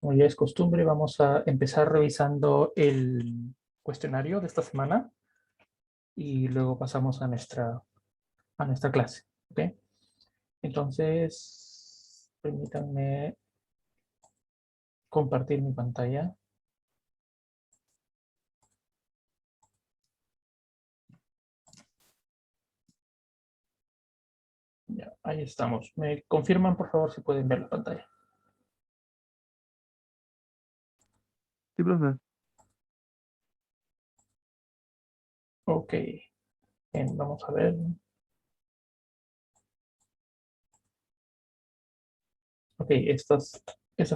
Como ya es costumbre, vamos a empezar revisando el cuestionario de esta semana y luego pasamos a nuestra clase. ¿Ok? Entonces, permítanme compartir mi pantalla. Ya, ahí estamos. ¿Me confirman, por favor, si pueden ver la pantalla? Sí, profe. Ok. Bien, vamos a ver. Ok, estas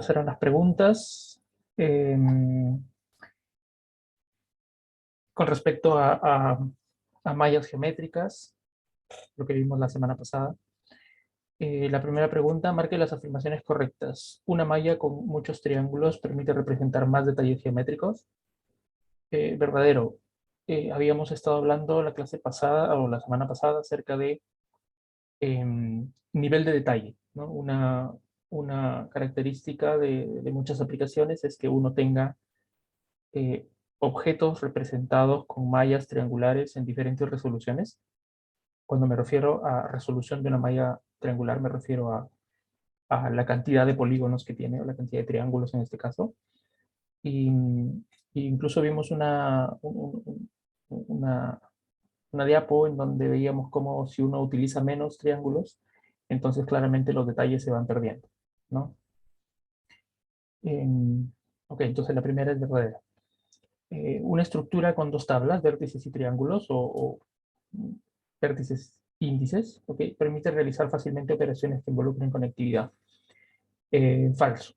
eran las preguntas. Con respecto a mallas geométricas, lo que vimos la semana pasada. La primera pregunta, marque las afirmaciones correctas. Una malla con muchos triángulos permite representar más detalles geométricos. Verdadero. Habíamos estado hablando la clase pasada o la semana pasada acerca de nivel de detalle, ¿no? Una característica de muchas aplicaciones es que uno tenga eh, objetos representados con mallas triangulares en diferentes resoluciones. Cuando me refiero a resolución de una malla triangular, me refiero a la cantidad de polígonos que tiene, o la cantidad de triángulos en este caso. Y, y incluso vimos una, una diapo en donde veíamos cómo si uno utiliza menos triángulos, entonces claramente los detalles se van perdiendo, ¿no? Ok, entonces la primera es verdadera. Una estructura con dos tablas, vértices y triángulos, o vértices índices, ¿ok? Permite realizar fácilmente operaciones que involucren conectividad. Falso,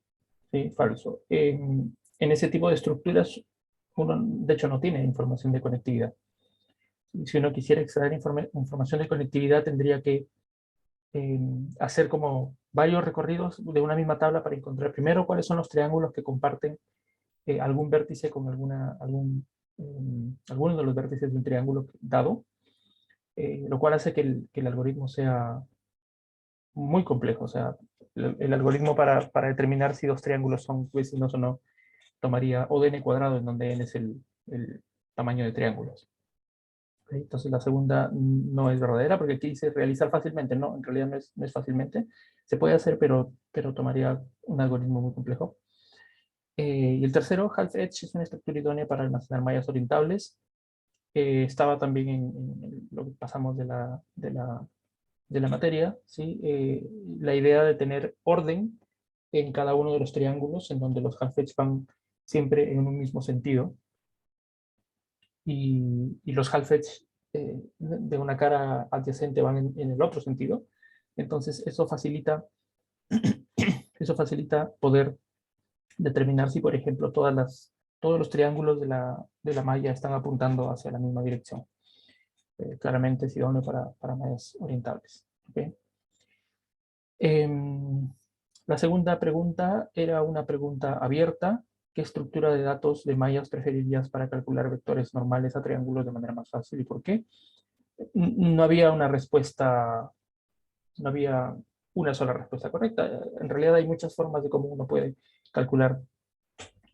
¿sí? Falso. En ese tipo de estructuras, uno de hecho no tiene información de conectividad. Si uno quisiera extraer información de conectividad, tendría que eh, hacer como varios recorridos de una misma tabla para encontrar primero cuáles son los triángulos que comparten algún vértice con alguno de los vértices de un triángulo dado, lo cual hace que el algoritmo sea muy complejo. O sea, el algoritmo para determinar si dos triángulos son vecinos o no tomaría O de n cuadrado, en donde n es el tamaño de triángulos. ¿Ok? Entonces la segunda no es verdadera, porque aquí dice realizar fácilmente. No, en realidad no es fácilmente. Se puede hacer, pero tomaría un algoritmo muy complejo. Y el tercero, half edge, es una estructura idónea para almacenar mallas orientables. Estaba también en lo que pasamos de la materia, ¿sí? La idea de tener orden en cada uno de los triángulos, en donde los half edge van siempre en un mismo sentido, y los half edge de una cara adyacente van en el otro sentido. Entonces, eso facilita poder determinar si, por ejemplo, todos los triángulos de la malla están apuntando hacia la misma dirección. Claramente es idóneo para mallas orientables. ¿Ok? Em, la segunda pregunta era una pregunta abierta. ¿Qué estructura de datos de mallas preferirías para calcular vectores normales a triángulos de manera más fácil y por qué? No había una respuesta, no había una sola respuesta correcta. En realidad hay muchas formas de cómo uno puede calcular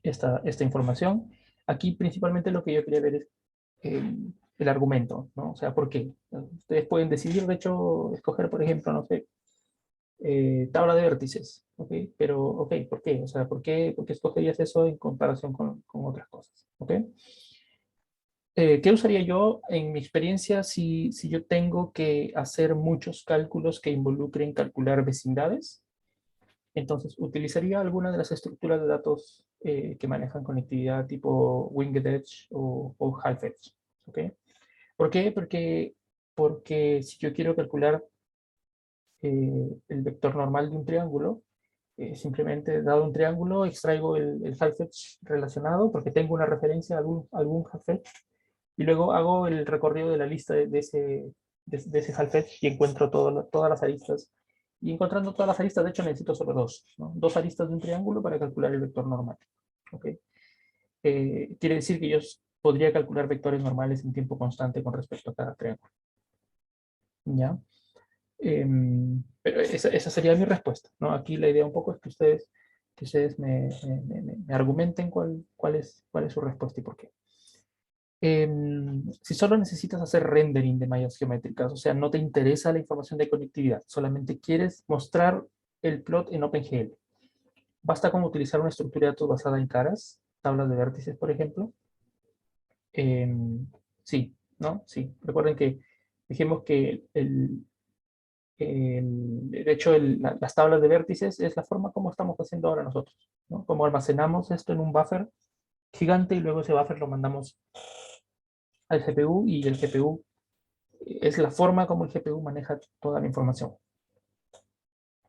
esta información. Aquí principalmente lo que yo quería ver es el argumento, ¿no? O sea, ¿por qué? Ustedes pueden decidir, de hecho, escoger, por ejemplo, no sé, tabla de vértices, ¿ok? Pero, ok, ¿por qué? O sea, por qué escogerías eso en comparación con otras cosas? ¿Ok? ¿Qué usaría yo en mi experiencia si yo tengo que hacer muchos cálculos que involucren calcular vecindades? Entonces, utilizaría alguna de las estructuras de datos que manejan conectividad tipo Winged Edge o Half Edge. ¿Ok? ¿Por qué? Porque si yo quiero calcular el vector normal de un triángulo, simplemente dado un triángulo, extraigo el half edge relacionado porque tengo una referencia a algún half edge y luego hago el recorrido de la lista de ese half edge y encuentro todas las aristas. Y encontrando todas las aristas, de hecho necesito solo dos, ¿no? Dos aristas de un triángulo para calcular el vector normal. ¿Okay? Quiere decir que yo podría calcular vectores normales en tiempo constante con respecto a cada triángulo. ¿Ya? Pero esa sería mi respuesta, ¿no? Aquí la idea un poco es que ustedes que ustedes me argumenten cuál es su respuesta y por qué. Si solo necesitas hacer rendering de mallas geométricas, o sea, no te interesa la información de conectividad, solamente quieres mostrar el plot en OpenGL, basta con utilizar una estructura de datos basada en caras, tablas de vértices, por ejemplo. Sí, ¿no? Sí. Recuerden que dijimos que de hecho las tablas de vértices es la forma como estamos haciendo ahora nosotros, ¿no? Como almacenamos esto en un buffer gigante y luego ese buffer lo mandamos al GPU y el GPU es la forma como el GPU maneja toda la información.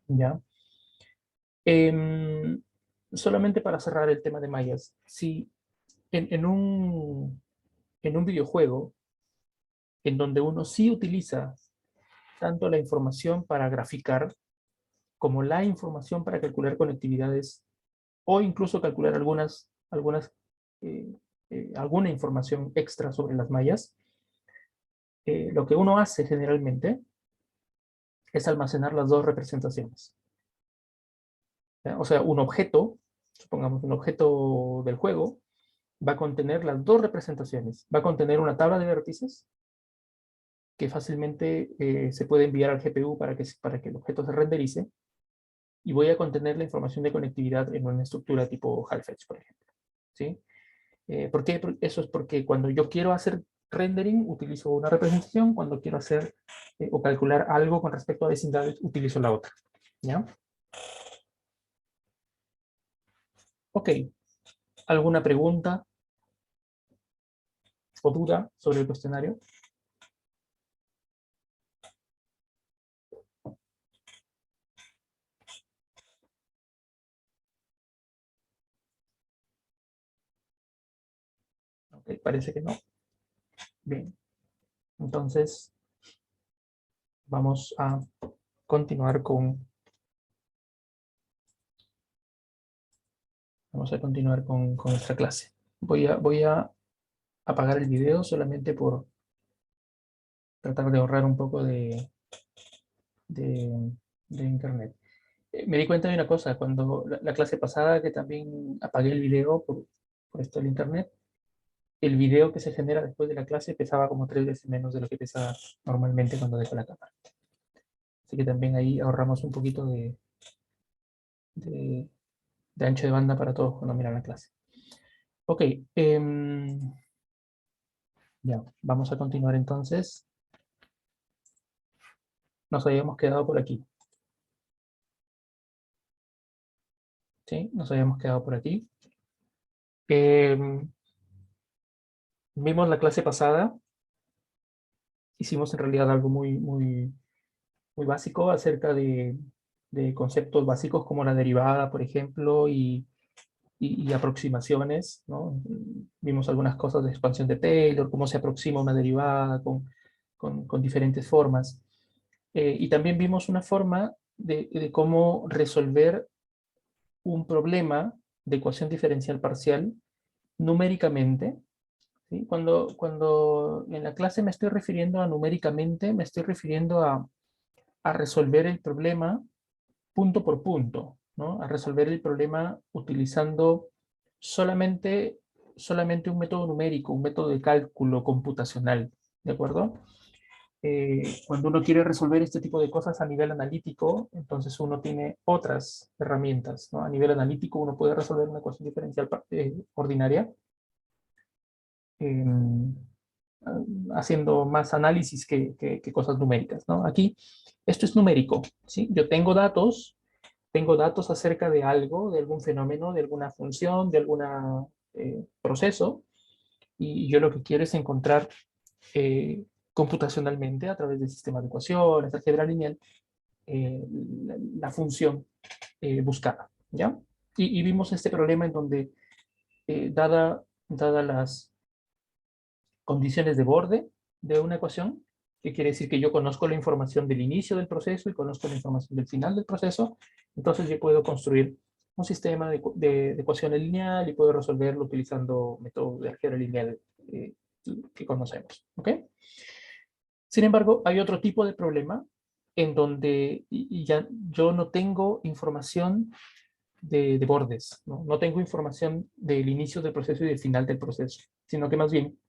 ¿Ya? Em, Solamente para cerrar el tema de mallas, si en un videojuego en donde uno sí utiliza tanto la información para graficar como la información para calcular conectividades o incluso calcular alguna información extra sobre las mallas, lo que uno hace generalmente es almacenar las dos representaciones. ¿Ya? O sea, un objeto, supongamos un objeto del juego, va a contener las dos representaciones. Va a contener una tabla de vértices que fácilmente se puede enviar al GPU para que el objeto se renderice, y voy a contener la información de conectividad en una estructura tipo Half-Edge, por ejemplo. ¿Sí? ¿Por qué? Eso es porque cuando yo quiero hacer rendering, utilizo una representación, cuando quiero hacer o calcular algo con respecto a vecindades, utilizo la otra. ¿Ya? Ok. ¿Alguna pregunta o duda sobre el cuestionario? Ok, parece que no. Bien. Entonces, vamos a continuar con nuestra clase. Voy a apagar el video solamente por tratar de ahorrar un poco de, de internet. Me di cuenta de una cosa, cuando la clase pasada que también apagué el video por esto del internet, el video que se genera después de la clase pesaba como 3 veces menos de lo que pesa normalmente cuando dejo la cámara. Así que también ahí ahorramos un poquito de, de ancho de banda para todos cuando miran la clase. Ok, ya, vamos a continuar entonces. Nos habíamos quedado por aquí. ¿Sí? Nos habíamos quedado por aquí. Vimos la clase pasada. Hicimos en realidad algo muy básico acerca de conceptos básicos como la derivada, por ejemplo, y aproximaciones, ¿no? Vimos algunas cosas de expansión de Taylor, cómo se aproxima una derivada con diferentes formas. Y también vimos una forma de cómo resolver un problema de ecuación diferencial parcial numéricamente. ¿Sí? Cuando en la clase me estoy refiriendo a numéricamente, me estoy refiriendo a resolver el problema punto por punto, ¿no? A resolver el problema utilizando solamente, solamente un método numérico, un método de cálculo computacional, ¿de acuerdo? Cuando uno quiere resolver este tipo de cosas a nivel analítico, entonces uno tiene otras herramientas, ¿no? A nivel analítico uno puede resolver una ecuación diferencial ordinaria, eh, haciendo más análisis que cosas numéricas, ¿no? Aquí, esto es numérico, ¿sí? Yo tengo datos acerca de algo, de algún fenómeno, de alguna función, de algún proceso, y yo lo que quiero es encontrar computacionalmente, a través del sistema de ecuaciones, álgebra lineal, la función buscada, ¿ya? Y vimos este problema en donde, dada las condiciones de borde de una ecuación, que quiere decir que yo conozco la información del inicio del proceso y conozco la información del final del proceso, entonces yo puedo construir un sistema de ecuaciones lineal y puedo resolverlo utilizando métodos de álgebra lineal eh, que conocemos. ¿Ok? Sin embargo, hay otro tipo de problema en donde ya yo no tengo información de bordes, ¿no? No tengo información del inicio del proceso y del final del proceso, sino que más bien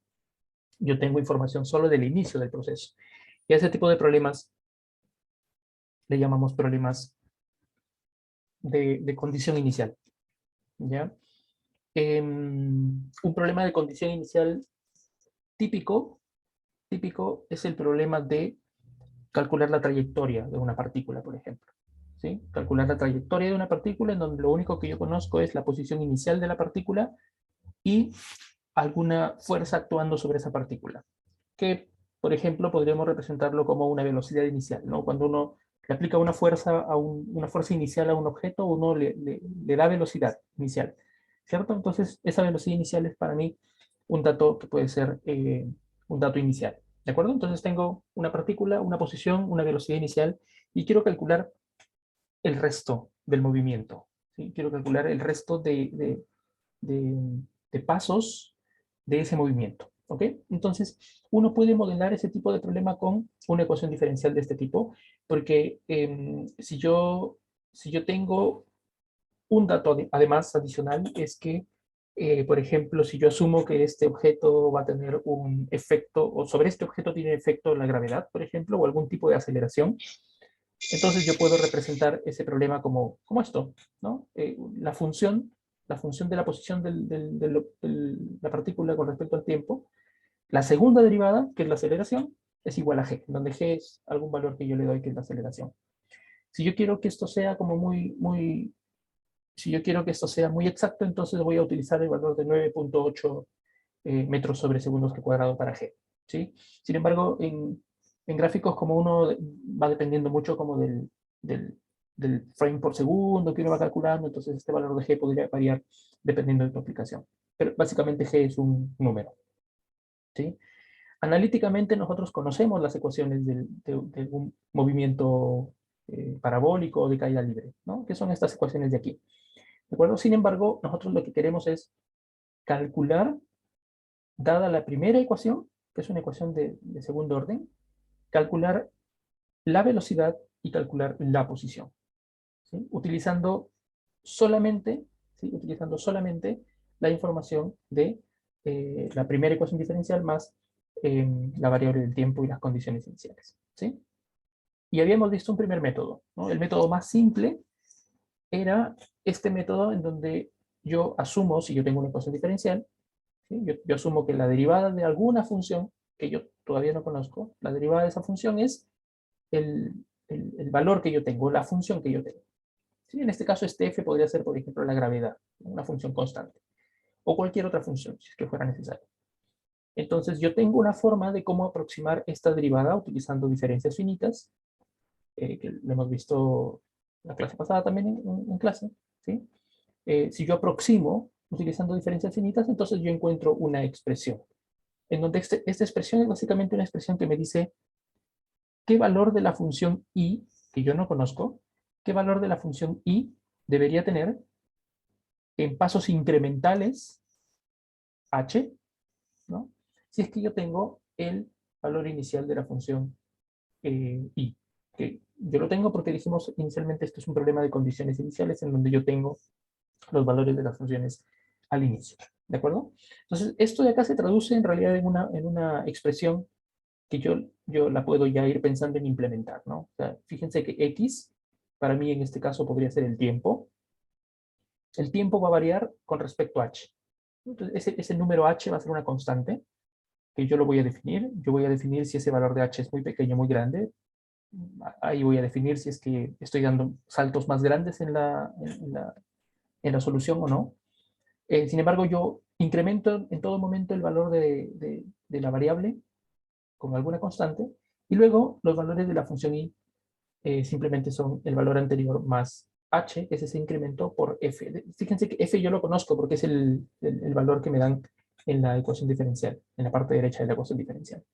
yo tengo información solo del inicio del proceso. Y a ese tipo de problemas le llamamos problemas de condición inicial, ¿ya? Un problema de condición inicial típico es el problema de calcular la trayectoria de una partícula, por ejemplo. ¿Sí? Calcular la trayectoria de una partícula en donde lo único que yo conozco es la posición inicial de la partícula y alguna fuerza actuando sobre esa partícula. Que, por ejemplo, podríamos representarlo como una velocidad inicial, ¿no? Cuando uno le aplica una fuerza, una fuerza inicial a un objeto, uno le da velocidad inicial, ¿cierto? Entonces, esa velocidad inicial es para mí un dato que puede ser un dato inicial, ¿de acuerdo? Entonces tengo una partícula, una posición, una velocidad inicial, y quiero calcular el resto del movimiento, ¿sí? Quiero calcular el resto de pasos de ese movimiento, ¿ok? Entonces, uno puede modelar ese tipo de problema con una ecuación diferencial de este tipo, porque si yo tengo un dato además adicional, es que, por ejemplo, si yo asumo que este objeto va a tener un efecto, o sobre este objeto tiene efecto la gravedad, por ejemplo, o algún tipo de aceleración, entonces yo puedo representar ese problema como esto, ¿no? La función de la posición de la partícula con respecto al tiempo, la segunda derivada, que es la aceleración, es igual a g, donde g es algún valor que yo le doy, que es la aceleración. Si yo quiero que esto sea como si yo quiero que esto sea muy exacto, entonces voy a utilizar el valor de 9.8 metros sobre segundos al cuadrado para g, ¿sí? Sin embargo, en gráficos como uno va dependiendo mucho como del, del frame por segundo que uno va calculando, entonces este valor de g podría variar dependiendo de tu aplicación. Pero básicamente g es un número, ¿sí? Analíticamente nosotros conocemos las ecuaciones de un movimiento parabólico o de caída libre, ¿no? Que son estas ecuaciones de aquí. ¿De acuerdo? Sin embargo, nosotros lo que queremos es calcular, dada la primera ecuación, que es una ecuación de segundo orden, calcular la velocidad y calcular la posición, ¿sí? Utilizando solamente la información de la primera ecuación diferencial más la variable del tiempo y las condiciones iniciales, ¿sí? Y habíamos visto un primer método, ¿no? El método más simple era este método en donde yo asumo, si yo tengo una ecuación diferencial, ¿sí? Yo asumo que la derivada de alguna función que yo todavía no conozco, la derivada de esa función es el, el valor que yo tengo, la función que yo tengo. ¿Sí? En este caso, este f podría ser, por ejemplo, la gravedad, una función constante, o cualquier otra función, si es que fuera necesario. Entonces, yo tengo una forma de cómo aproximar esta derivada utilizando diferencias finitas, que lo hemos visto la clase pasada también en clase, ¿sí? Si yo aproximo utilizando diferencias finitas, entonces yo encuentro una expresión, en donde esta expresión es básicamente una expresión que me dice qué valor de la función y, que yo no conozco, qué valor de la función y debería tener en pasos incrementales h, ¿no? Si es que yo tengo el valor inicial de la función y, que yo lo tengo porque dijimos inicialmente esto es un problema de condiciones iniciales en donde yo tengo los valores de las funciones al inicio, ¿de acuerdo? Entonces, esto de acá se traduce en realidad en una expresión que yo la puedo ya ir pensando en implementar, ¿no? O sea, fíjense que x, para mí en este caso podría ser el tiempo. El tiempo va a variar con respecto a h. Entonces, ese número h va a ser una constante que yo lo voy a definir. Yo voy a definir si ese valor de h es muy pequeño o muy grande. Ahí voy a definir si es que estoy dando saltos más grandes en la solución o no. Sin embargo, yo incremento en todo momento el valor de la variable con alguna constante, y luego los valores de la función y simplemente son el valor anterior más h, ese se incrementó por f. Fíjense que f yo lo conozco porque es el valor que me dan en la ecuación diferencial, en la parte derecha de la ecuación diferencial.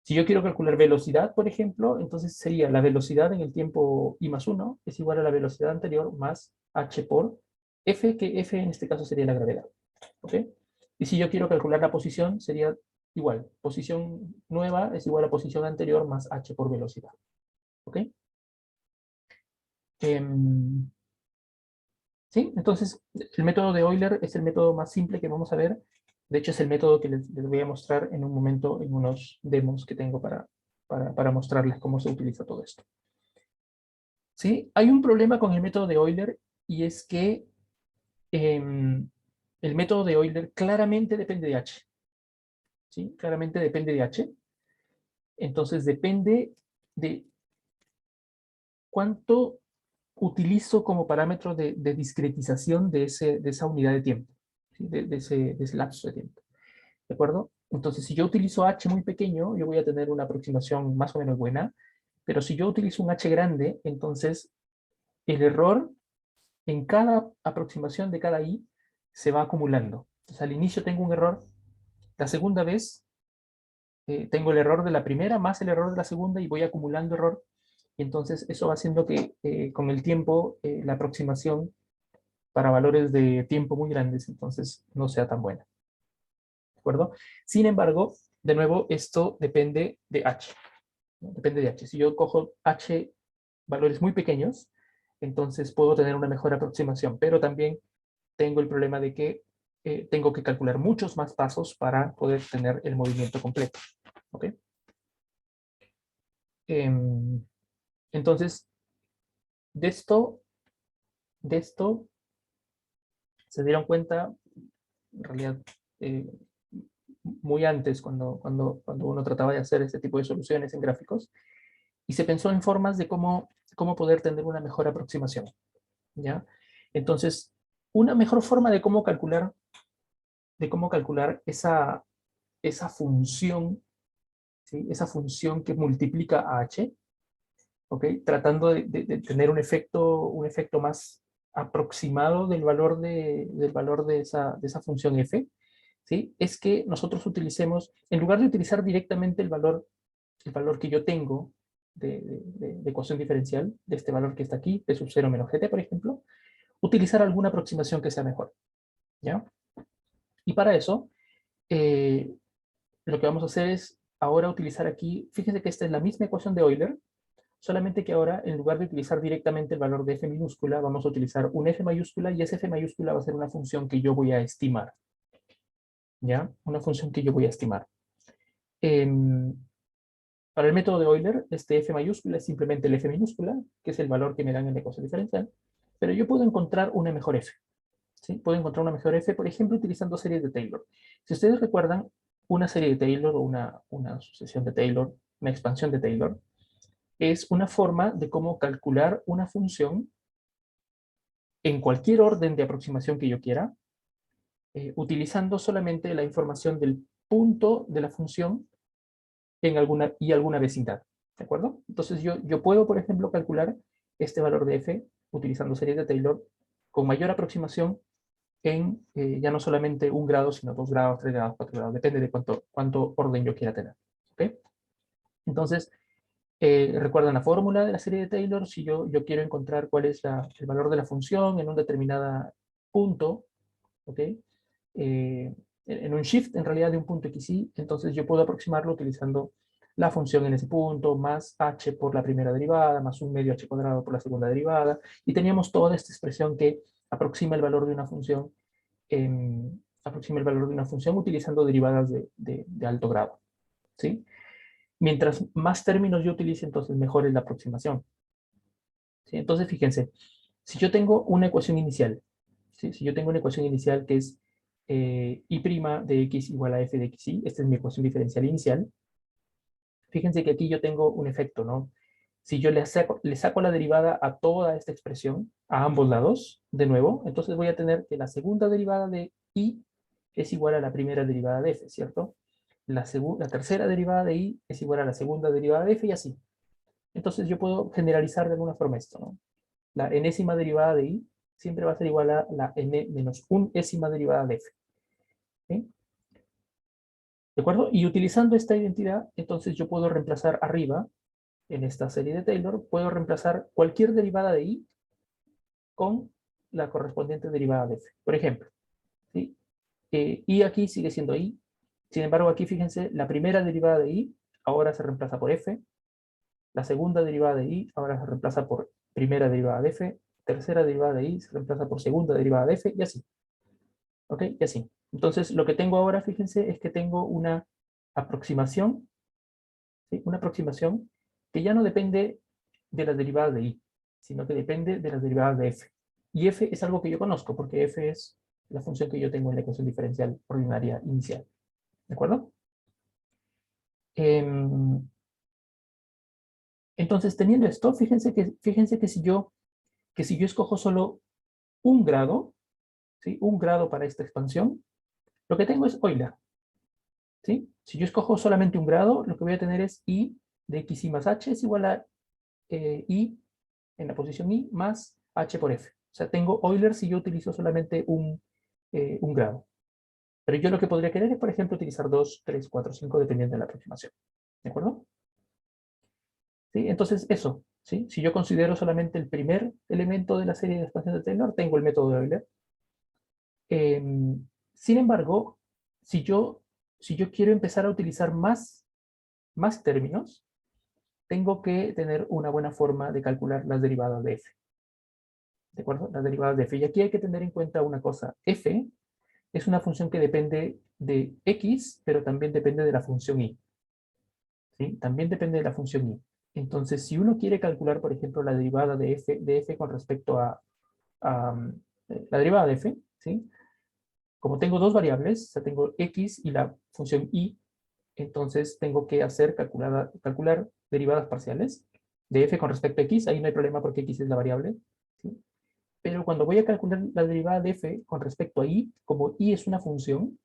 Si yo quiero calcular velocidad, por ejemplo, entonces sería la velocidad en el tiempo i más 1 es igual a la velocidad anterior más h por f, que f en este caso sería la gravedad. ¿Ok? Y si yo quiero calcular la posición, sería igual. Posición nueva es igual a posición anterior más h por velocidad. ¿Ok? ¿Sí? Entonces, el método de Euler es el método más simple que vamos a ver. De hecho, es el método que les voy a mostrar en un momento en unos demos que tengo para mostrarles cómo se utiliza todo esto. ¿Sí? Hay un problema con el método de Euler y es que el método de Euler claramente depende de H. ¿Sí? Claramente depende de H. Entonces depende de cuánto utilizo como parámetro de discretización de esa unidad de tiempo, ¿sí? De ese lapso de tiempo. ¿De acuerdo? Entonces, si yo utilizo H muy pequeño, yo voy a tener una aproximación más o menos buena, pero si yo utilizo un H grande, entonces el error en cada aproximación de cada I se va acumulando. Entonces, al inicio tengo un error, la segunda vez tengo el error de la primera más el error de la segunda y voy acumulando error. Y entonces eso va haciendo que con el tiempo la aproximación para valores de tiempo muy grandes entonces no sea tan buena. ¿De acuerdo? Sin embargo, de nuevo, esto depende de H, ¿no? Depende de H. Si yo cojo H valores muy pequeños, entonces puedo tener una mejor aproximación, pero también tengo el problema de que tengo que calcular muchos más pasos para poder tener el movimiento completo. ¿Ok? Entonces, de esto se dieron cuenta, en realidad, eh, muy antes, cuando uno trataba de hacer este tipo de soluciones en gráficos, y se pensó en formas de cómo poder tener una mejor aproximación, ¿ya? Entonces, una mejor forma de cómo calcular esa función, ¿sí? Esa función que multiplica a h, ¿ok? Tratando de tener un efecto más aproximado del valor de esa función f, ¿sí? Es que nosotros utilicemos, en lugar de utilizar directamente el valor que yo tengo de ecuación diferencial, de este valor que está aquí, P sub 0 menos gt, por ejemplo, utilizar alguna aproximación que sea mejor, ¿ya? Y para eso, eh, lo que vamos a hacer es ahora utilizar aquí, fíjense que esta es la misma ecuación de Euler, solamente que ahora, en lugar de utilizar directamente el valor de f minúscula, vamos a utilizar un f mayúscula, y ese f mayúscula va a ser una función que yo voy a estimar, ¿ya? Una función que yo voy a estimar. Em, para el método de Euler, este f mayúscula es simplemente el f minúscula, que es el valor que me dan en la ecuación diferencial, pero yo puedo encontrar una mejor f, ¿sí? Puedo encontrar una mejor f, por ejemplo, utilizando series de Taylor. Si ustedes recuerdan, una serie de Taylor o una sucesión de Taylor, una expansión de Taylor, es una forma de cómo calcular una función en cualquier orden de aproximación que yo quiera, utilizando solamente la información del punto de la función en alguna vecindad. ¿De acuerdo? Entonces yo puedo, por ejemplo, calcular este valor de f utilizando series de Taylor con mayor aproximación en ya no solamente 1 grado, sino 2 grados, 3 grados, 4 grados, depende de cuánto orden yo quiera tener. ¿Ok? Entonces, recuerdan la fórmula de la serie de Taylor. Si yo quiero encontrar cuál es el valor de la función en un determinado punto, ¿ok? En un shift, en realidad, de un punto xy, entonces yo puedo aproximarlo utilizando la función en ese punto, más h por la primera derivada, más un medio h cuadrado por la segunda derivada, y teníamos toda esta expresión que aproxima el valor de una función, utilizando derivadas de alto grado, ¿sí? Mientras más términos yo utilice, entonces mejor es la aproximación, ¿sí? Entonces, fíjense, si yo tengo una ecuación inicial, ¿sí? Si yo tengo una ecuación inicial que es y' de x igual a f de xy, esta es mi ecuación diferencial inicial, fíjense que aquí yo tengo un efecto, ¿no? Si yo le saco la derivada a toda esta expresión, a ambos lados, de nuevo, entonces voy a tener que la segunda derivada de y es igual a la primera derivada de f, ¿cierto? La tercera derivada de y es igual a la segunda derivada de f, y así. Entonces yo puedo generalizar de alguna forma esto, ¿no? La enésima derivada de y siempre va a ser igual a la n menos unésima derivada de f. ¿Sí? ¿De acuerdo? Y utilizando esta identidad, entonces yo puedo reemplazar arriba, en esta serie de Taylor, puedo reemplazar cualquier derivada de y con la correspondiente derivada de f. Por ejemplo, ¿sí? Y aquí sigue siendo y. Sin embargo, aquí fíjense, la primera derivada de y ahora se reemplaza por f. La segunda derivada de y ahora se reemplaza por primera derivada de f. tercera derivada de i se reemplaza por segunda derivada de f, y así. ¿Ok? Y así. Entonces, lo que tengo ahora, fíjense, es que tengo una aproximación, ¿sí? Una aproximación que ya no depende de las derivadas de i, sino que depende de las derivadas de f. Y f es algo que yo conozco, porque f es la función que yo tengo en la ecuación diferencial ordinaria inicial. ¿De acuerdo? Entonces, teniendo esto, fíjense que si yo escojo solo un grado, ¿sí? Un grado para esta expansión, lo que tengo es Euler, ¿sí? Si yo escojo solamente un grado, lo que voy a tener es i de x más h es igual a i en la posición i más h por f. O sea, tengo Euler si yo utilizo solamente un grado. Pero yo lo que podría querer es, por ejemplo, utilizar 2, 3, 4, 5, dependiendo de la aproximación. ¿De acuerdo? ¿Sí? Entonces, eso. ¿Sí? Si yo considero solamente el primer elemento de la serie de expansión de Taylor, tengo el método de Euler. Sin embargo, si yo quiero empezar a utilizar más términos, tengo que tener una buena forma de calcular las derivadas de f. ¿De acuerdo? Las derivadas de f. Y aquí hay que tener en cuenta una cosa. F es una función que depende de x, pero también depende de la función y. ¿Sí? También depende de la función y. Entonces, si uno quiere calcular, por ejemplo, la derivada de f con respecto a la derivada de f, ¿sí? Como tengo dos variables, o sea, tengo x y la función y, entonces tengo que calcular derivadas parciales de f con respecto a x. Ahí no hay problema porque x es la variable, ¿sí? Pero cuando voy a calcular la derivada de f con respecto a y, como y es una función,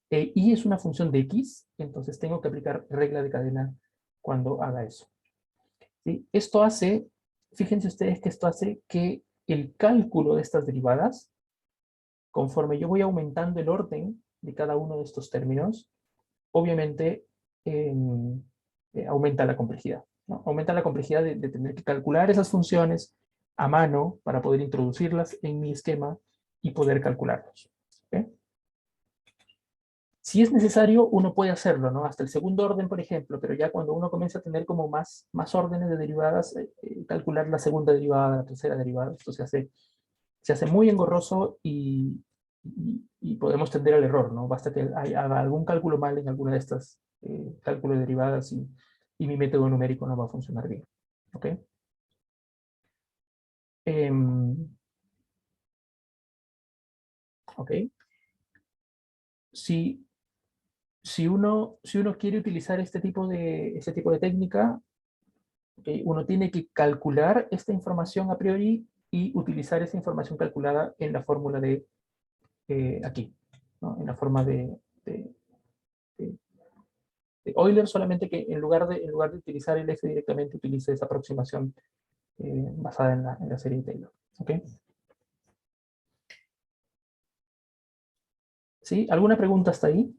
y es una función de x, entonces tengo que aplicar regla de cadena cuando haga eso. ¿Sí? Fíjense ustedes que esto hace que el cálculo de estas derivadas, conforme yo voy aumentando el orden de cada uno de estos términos, obviamente aumenta la complejidad, ¿no? Aumenta la complejidad de tener que calcular esas funciones a mano para poder introducirlas en mi esquema y poder calcularlos. ¿Okay? Si es necesario, uno puede hacerlo, ¿no? Hasta el segundo orden, por ejemplo, pero ya cuando uno comienza a tener como más órdenes de derivadas, calcular la segunda derivada, la tercera derivada, esto se hace muy engorroso y podemos tender al error, ¿no? Basta que haga algún cálculo mal en alguna de estas cálculos de derivadas y mi método numérico no va a funcionar bien. ¿Ok? Ok. Si, si uno quiere utilizar este tipo de técnica, okay, uno tiene que calcular esta información a priori y utilizar esa información calculada en la fórmula de aquí, ¿no? En la forma de- de Euler, solamente que en lugar de utilizar el f directamente, utilice esa aproximación basada en la serie de Taylor. ¿Ok? ¿Sí? ¿Alguna pregunta hasta ahí?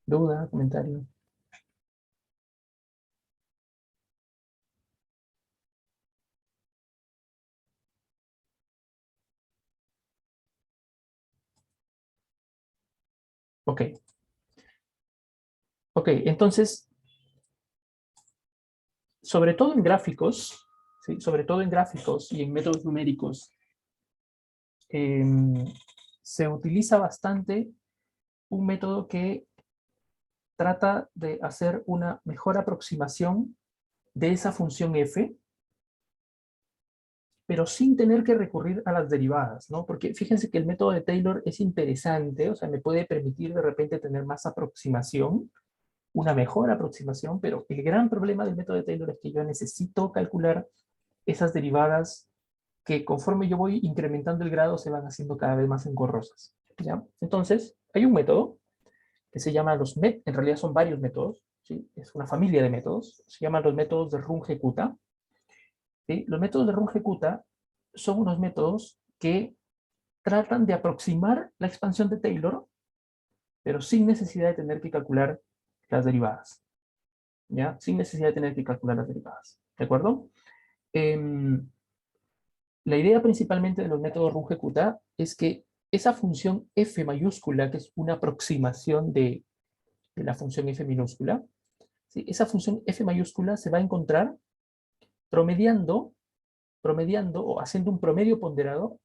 ¿Duda? ¿Comentario? Ok. Ok, entonces, sobre todo en gráficos, ¿sí? Sobre todo en gráficos y en métodos numéricos, se utiliza bastante un método que trata de hacer una mejor aproximación de esa función f, pero sin tener que recurrir a las derivadas, ¿no? Porque fíjense que el método de Taylor es interesante, o sea, me puede permitir de repente tener más aproximación, una mejor aproximación, pero el gran problema del método de Taylor es que yo necesito calcular esas derivadas que conforme yo voy incrementando el grado se van haciendo cada vez más engorrosas, ¿ya? Entonces, hay un método que se llama en realidad son varios métodos, ¿sí? Es una familia de métodos, se llaman los métodos de Runge-Kutta. ¿Sí? Los métodos de Runge-Kutta son unos métodos que tratan de aproximar la expansión de Taylor, pero sin necesidad de tener que calcular las derivadas, ¿ya? Sin necesidad de tener que calcular las derivadas, ¿de acuerdo? La idea principalmente de los métodos Runge-Kutta es que esa función f mayúscula, que es una aproximación de la función f minúscula, ¿sí? Esa función f mayúscula se va a encontrar promediando o haciendo un promedio ponderado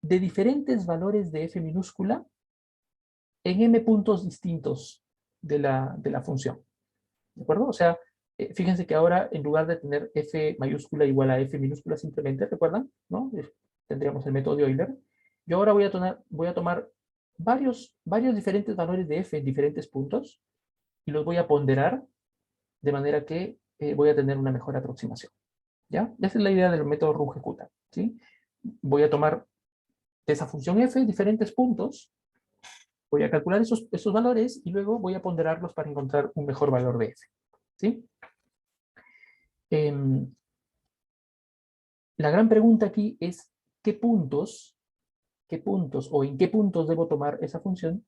de diferentes valores de f minúscula en m puntos distintos de la función. ¿De acuerdo? O sea, fíjense que ahora en lugar de tener f mayúscula igual a f minúscula simplemente, ¿recuerdan? ¿No? Tendríamos el método de Euler. Yo ahora voy a tomar varios diferentes valores de f en diferentes puntos y los voy a ponderar de manera que voy a tener una mejor aproximación. ¿Ya? Esa es la idea del método Runge-Kutta, ¿sí? Voy a tomar de esa función f diferentes puntos, voy a calcular esos valores y luego voy a ponderarlos para encontrar un mejor valor de f. ¿Sí? La gran pregunta aquí es qué puntos o en qué puntos debo tomar esa función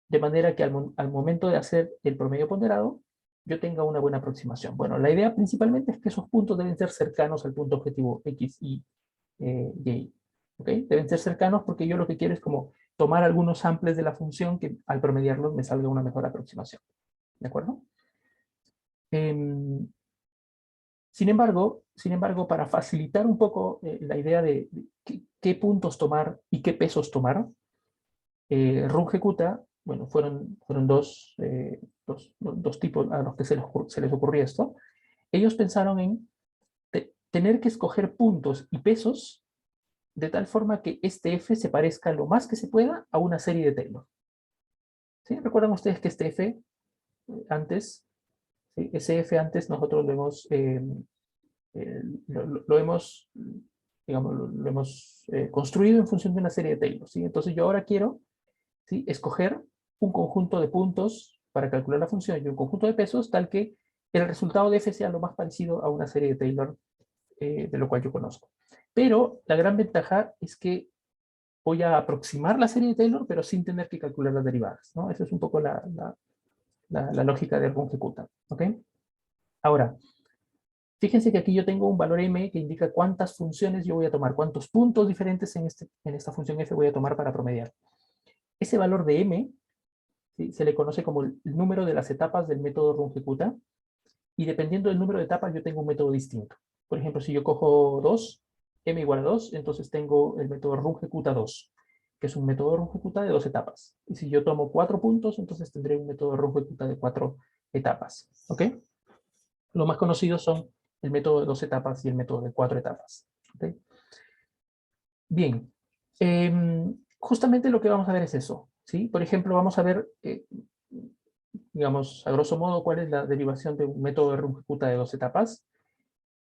de manera que al momento de hacer el promedio ponderado yo tenga una buena aproximación. Bueno, la idea principalmente es que esos puntos deben ser cercanos al punto objetivo x, y y. ¿Okay? Deben ser cercanos porque yo lo que quiero es como tomar algunos samples de la función que al promediarlos me salga una mejor aproximación. ¿De acuerdo? Sin embargo, para facilitar un poco la idea de qué puntos tomar y qué pesos tomar, Runge-Kutta, bueno, fueron dos tipos a los que se les ocurrió esto. Ellos pensaron en tener que escoger puntos y pesos de tal forma que este f se parezca lo más que se pueda a una serie de Taylor. ¿Sí? ¿Recuerdan ustedes que este f antes, ¿sí? Ese f antes nosotros lo hemos, digamos, lo hemos construido en función de una serie de Taylor, ¿sí? Entonces yo ahora quiero, ¿sí?, escoger un conjunto de puntos para calcular la función y un conjunto de pesos tal que el resultado de f sea lo más parecido a una serie de Taylor de lo cual yo conozco. Pero la gran ventaja es que voy a aproximar la serie de Taylor, pero sin tener que calcular las derivadas, ¿no? Esa es un poco la lógica de Runge-Kutta, ¿ok? Ahora, fíjense que aquí yo tengo un valor m que indica cuántas funciones yo voy a tomar, cuántos puntos diferentes en esta función f voy a tomar para promediar. Ese valor de m, ¿sí?, se le conoce como el número de las etapas del método Runge-Kutta, y dependiendo del número de etapas yo tengo un método distinto. Por ejemplo, si yo cojo 2, m igual a 2, entonces tengo el método Runge-Kutta 2, que es un método Runge-Kutta de 2 etapas. Y si yo tomo 4 puntos, entonces tendré un método Runge-Kutta de 4 etapas. ¿Ok? Los más conocidos son el método de 2 etapas y el método de 4 etapas. ¿Ok? Bien. Justamente lo que vamos a ver es eso, ¿sí? Por ejemplo, vamos a ver, digamos, a grosso modo, cuál es la derivación de un método de Runge-Kutta de 2 etapas.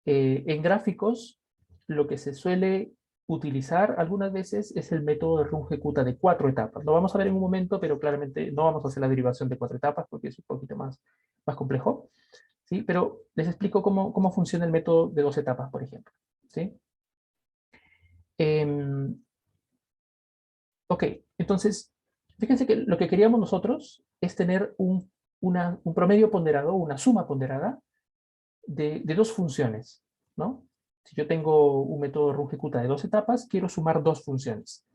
En gráficos, lo que se suele utilizar algunas veces es el método de Runge-Kutta de 4 etapas. Lo vamos a ver en un momento, pero claramente no vamos a hacer la derivación de 4 etapas porque es un poquito más complejo, ¿sí? Pero les explico cómo funciona el método de 2 etapas, por ejemplo, ¿sí? Ok, entonces, fíjense que lo que queríamos nosotros es tener un promedio ponderado, una suma ponderada de 2 funciones, ¿no? Si yo tengo un método Runge-Kutta de 2 etapas, quiero sumar 2 funciones.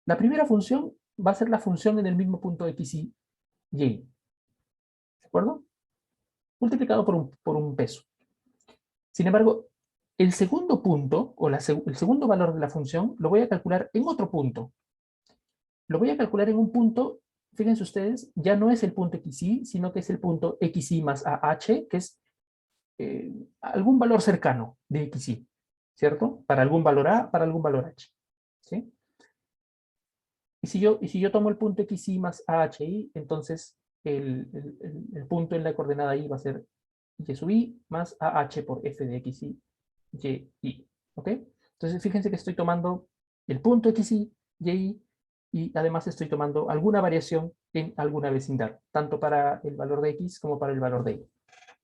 La primera función va a ser la función en el mismo punto x y y. ¿De acuerdo? Multiplicado por un peso. Sin embargo, el segundo punto, o el segundo valor de la función, lo voy a calcular en otro punto. Lo voy a calcular en un punto, fíjense ustedes, ya no es el punto xy, sino que es el punto xy más AH, que es algún valor cercano de xy, ¿cierto? Para algún valor A, para algún valor H, ¿sí? Y si yo tomo el punto xy más AHI, entonces el punto en la coordenada y va a ser y sub i más AH por f de xy, y, ¿ok? Entonces fíjense que estoy tomando el punto xy, y además estoy tomando alguna variación en alguna vecindad, tanto para el valor de x como para el valor de y.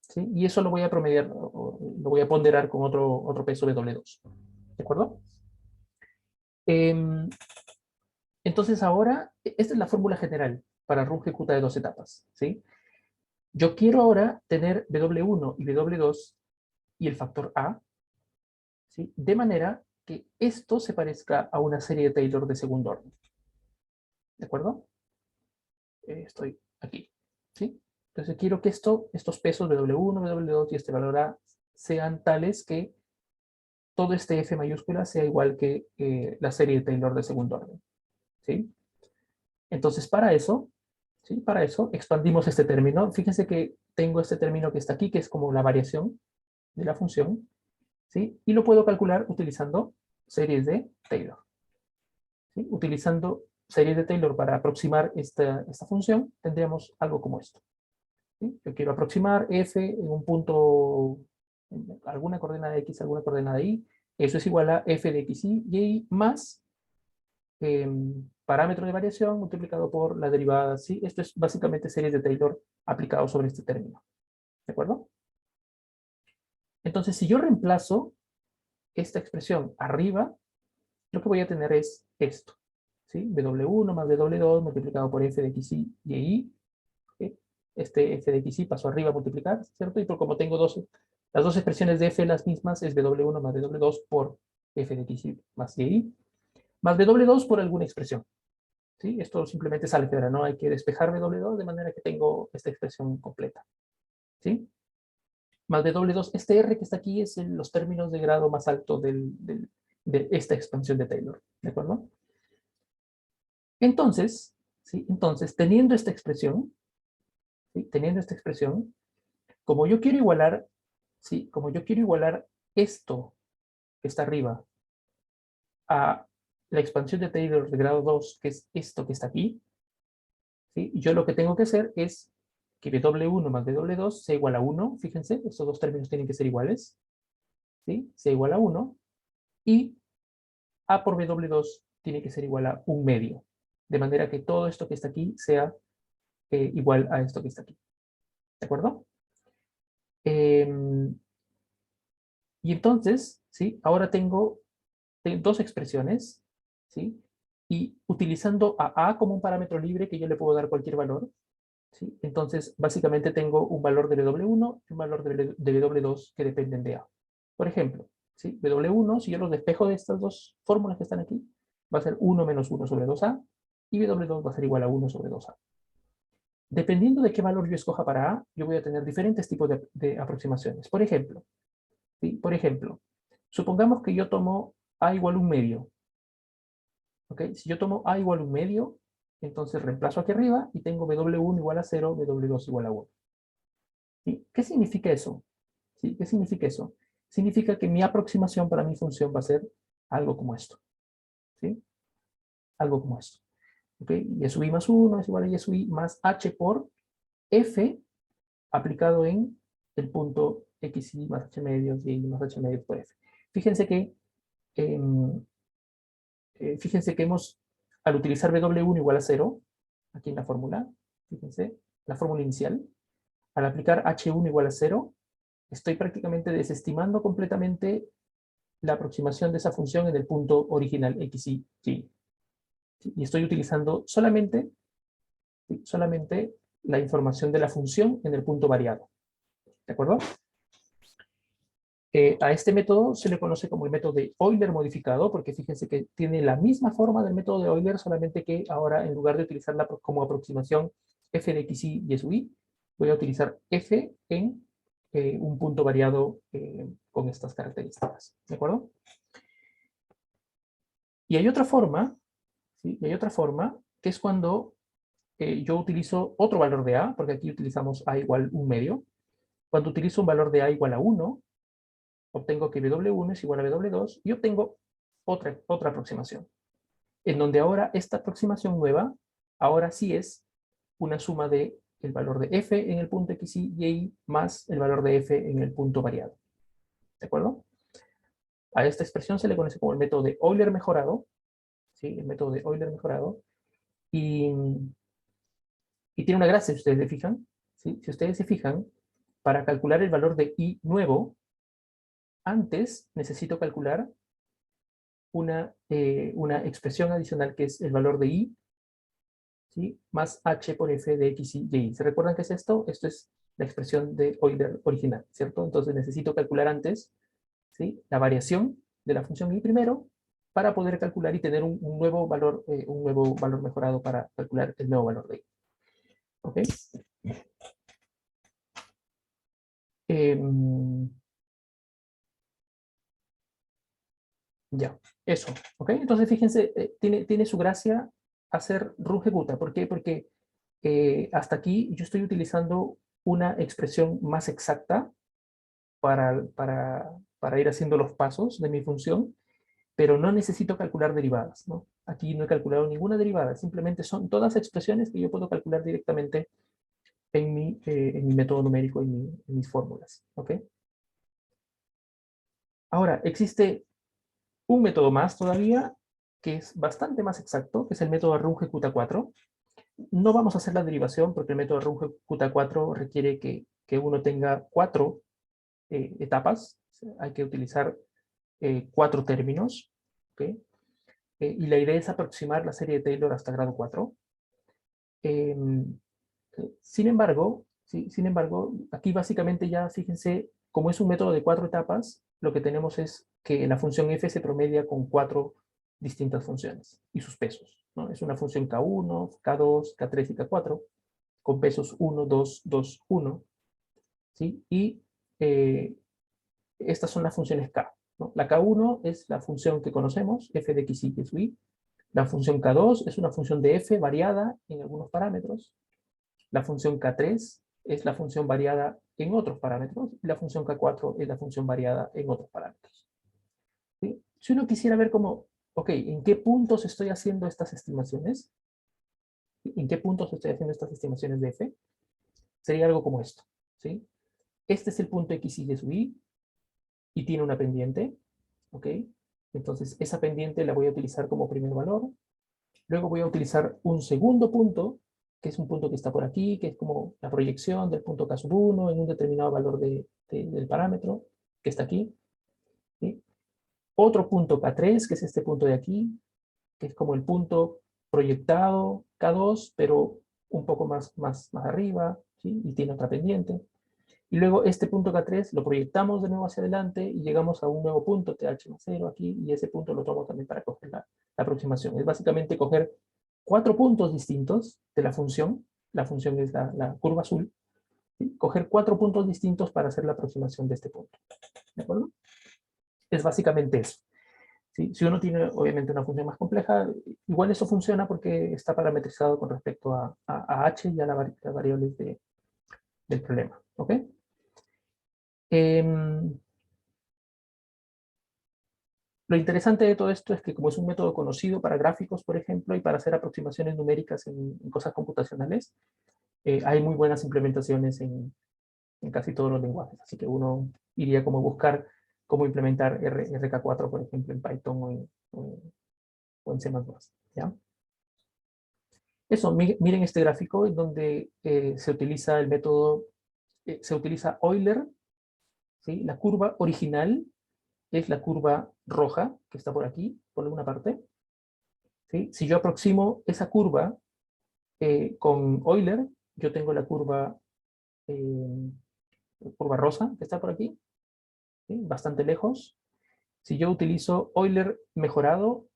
¿Sí? Y eso lo voy a promediar, lo voy a ponderar con otro peso W2. ¿De acuerdo? Entonces ahora, esta es la fórmula general para Runge-Kutta de 2 etapas. ¿Sí? Yo quiero ahora tener W1 y W2 y el factor A, ¿sí?, de manera que esto se parezca a una serie de Taylor de segundo orden. ¿De acuerdo? Estoy aquí. ¿Sí? Entonces quiero que estos pesos W1, W2 y este valor A sean tales que todo este f mayúscula sea igual que la serie de Taylor de segundo orden. ¿Sí? Entonces, para eso, ¿sí? Para eso expandimos este término. Fíjense que tengo este término que está aquí, que es como la variación de la función, ¿sí? Y lo puedo calcular utilizando series de Taylor. ¿Sí? Utilizando series de Taylor para aproximar esta función, tendríamos algo como esto. ¿Sí? Yo quiero aproximar f en un punto, en alguna coordenada x, alguna coordenada y, eso es igual a f de x y más parámetro de variación multiplicado por la derivada, ¿sí? Esto es básicamente series de Taylor aplicado sobre este término. ¿De acuerdo? Entonces, si yo reemplazo esta expresión arriba, lo que voy a tener es esto. ¿Sí? W1 más W2 multiplicado por f de x y y. ¿Sí? Este f de x y pasó arriba a multiplicar, ¿cierto? Y por como tengo las dos expresiones de f las mismas, es W1 más W2 por f de x y más y, más W2 por alguna expresión. ¿Sí? Esto simplemente es álgebra, no hay que despejar W2 de manera que tengo esta expresión completa. ¿Sí? Más W2, este R que está aquí es los términos de grado más alto de esta expansión de Taylor. ¿De acuerdo? Entonces, ¿sí? Entonces, teniendo esta expresión, ¿sí? Teniendo esta expresión, como yo quiero igualar, ¿sí? Como yo quiero igualar esto que está arriba a la expansión de Taylor de grado 2, que es esto que está aquí, ¿sí? Yo lo que tengo que hacer es que W1 más W2 sea igual a 1, fíjense, estos dos términos tienen que ser iguales, ¿sí? Sea igual a 1, y A por W2 tiene que ser igual a 1/2, de manera que todo esto que está aquí sea igual a esto que está aquí, ¿de acuerdo? Y entonces, ¿sí? Ahora tengo dos expresiones, ¿sí? Y utilizando a A como un parámetro libre que yo le puedo dar cualquier valor, ¿sí? Entonces, básicamente tengo un valor de W1 y un valor de W2 que dependen de A. Por ejemplo, ¿sí? W1, si yo los despejo de estas dos fórmulas que están aquí, va a ser 1 menos 1 sobre 2A, y W2 va a ser igual a 1 sobre 2A. Dependiendo de qué valor yo escoja para A, yo voy a tener diferentes tipos de aproximaciones. Por ejemplo, ¿sí? Por ejemplo, supongamos que yo tomo A igual a 1/2. ¿Ok? Si yo tomo A igual a 1/2, entonces reemplazo aquí arriba y tengo W1 igual a 0, W2 igual a 1. ¿Sí? ¿Qué significa eso? ¿Sí? ¿Qué significa eso? Significa que mi aproximación para mi función va a ser algo como esto. ¿Sí? Algo como esto. ¿Ok? Y sub i más 1 es igual a y sub i más h por f aplicado en el punto xy más h medios y más h medios por f. Fíjense que, eh, fíjense que al utilizar W1 igual a 0, aquí en la fórmula, fíjense, la fórmula inicial, al aplicar H1 igual a 0, estoy prácticamente desestimando completamente la aproximación de esa función en el punto original x y y. Y estoy utilizando solamente la información de la función en el punto variado. ¿De acuerdo? A este método se le conoce como el método de Euler modificado, porque fíjense que tiene la misma forma del método de Euler, solamente que ahora en lugar de utilizarla como aproximación f de x y sub i, voy a utilizar f en un punto variado con estas características. ¿De acuerdo? Y hay otra forma, ¿sí? Y hay otra forma, que es cuando yo utilizo otro valor de a, porque aquí utilizamos a igual 1/2. Cuando utilizo un valor de a igual a 1, obtengo que W1 es igual a W2 y obtengo otra aproximación, en donde ahora esta aproximación nueva, ahora sí es una suma de el valor de f en el punto x y y más el valor de f en el punto variado. ¿De acuerdo? A esta expresión se le conoce como el método de Euler mejorado, ¿sí? El método de Euler mejorado, y, y tiene una gracia, si ustedes se fijan, ¿sí? Si ustedes se fijan, para calcular el valor de y nuevo, antes necesito calcular una expresión adicional que es el valor de i, ¿sí? Más h por f de x y y. ¿Se recuerdan qué es esto? Esto es la expresión de Euler original, ¿cierto? Entonces necesito calcular antes, ¿sí? La variación de la función y primero para poder calcular y tener un nuevo valor mejorado para calcular el nuevo valor de i. ¿Ok? Eh, Ya, eso, ¿ok? Entonces fíjense, tiene su gracia hacer rungeguta. ¿Por qué? Porque hasta aquí yo estoy utilizando una expresión más exacta para ir haciendo los pasos de mi función, pero no necesito calcular derivadas, ¿no? Aquí no he calculado ninguna derivada, simplemente son todas expresiones que yo puedo calcular directamente en mi método numérico, en mis fórmulas, ¿ok? Ahora, existe un método más todavía, que es bastante más exacto, que es el método Runge-Kutta-4. No vamos a hacer la derivación porque el método Runge-Kutta-4 requiere que uno tenga 4 etapas. Hay que utilizar 4 términos. ¿Okay? Y la idea es aproximar la serie de Taylor hasta grado 4. Sin embargo, ¿sí? Sin embargo, aquí básicamente ya fíjense, como es un método de 4 etapas, lo que tenemos es que la función f se promedia con 4 distintas funciones y sus pesos, ¿no? Es una función k1, k2, k3 y k4, con pesos 1, 2, 2, 1, ¿sí? Y estas son las funciones k, ¿no? La k1 es la función que conocemos, f de x, y sub i. La función k2 es una función de f variada en algunos parámetros. La función k3 es la función variada en otros parámetros, y la función k4 es la función variada en otros parámetros. ¿Sí? Si uno quisiera ver cómo, ok, ¿en qué puntos estoy haciendo estas estimaciones? ¿En qué puntos estoy haciendo estas estimaciones de f? Sería algo como esto, ¿sí? Este es el punto x, y sub i, y tiene una pendiente, ¿ok? Entonces, esa pendiente la voy a utilizar como primer valor. Luego voy a utilizar un segundo punto, que es un punto que está por aquí, que es como la proyección del punto k sub 1 en un determinado valor del parámetro, que está aquí. ¿Sí? Otro punto k3, que es este punto de aquí, que es como el punto proyectado k2, pero un poco más arriba, ¿sí? Y tiene otra pendiente. Y luego este punto K3 lo proyectamos de nuevo hacia adelante y llegamos a un nuevo punto, TH más 0 aquí, y ese punto lo tomo también para coger la aproximación. Es básicamente coger 4 puntos distintos de la función es la curva azul, ¿sí? Coger 4 puntos distintos para hacer la aproximación de este punto. ¿De acuerdo? Es básicamente eso. ¿Sí? Si uno tiene obviamente una función más compleja, igual eso funciona porque está parametrizado con respecto a h y a las variables del problema. ¿Ok? Lo interesante de todo esto es que como es un método conocido para gráficos, por ejemplo, y para hacer aproximaciones numéricas en cosas computacionales, hay muy buenas implementaciones en casi todos los lenguajes. Así que uno iría como a buscar cómo implementar RK4, por ejemplo, en Python o en C++. ¿Ya? Eso, miren este gráfico en donde se utiliza el método, se utiliza Euler, ¿sí? La curva original es la curva roja, que está por aquí, por alguna parte. ¿Sí? Si yo aproximo esa curva con Euler, yo tengo la curva rosa, que está por aquí, ¿sí? Bastante lejos. Si yo utilizo Euler mejorado,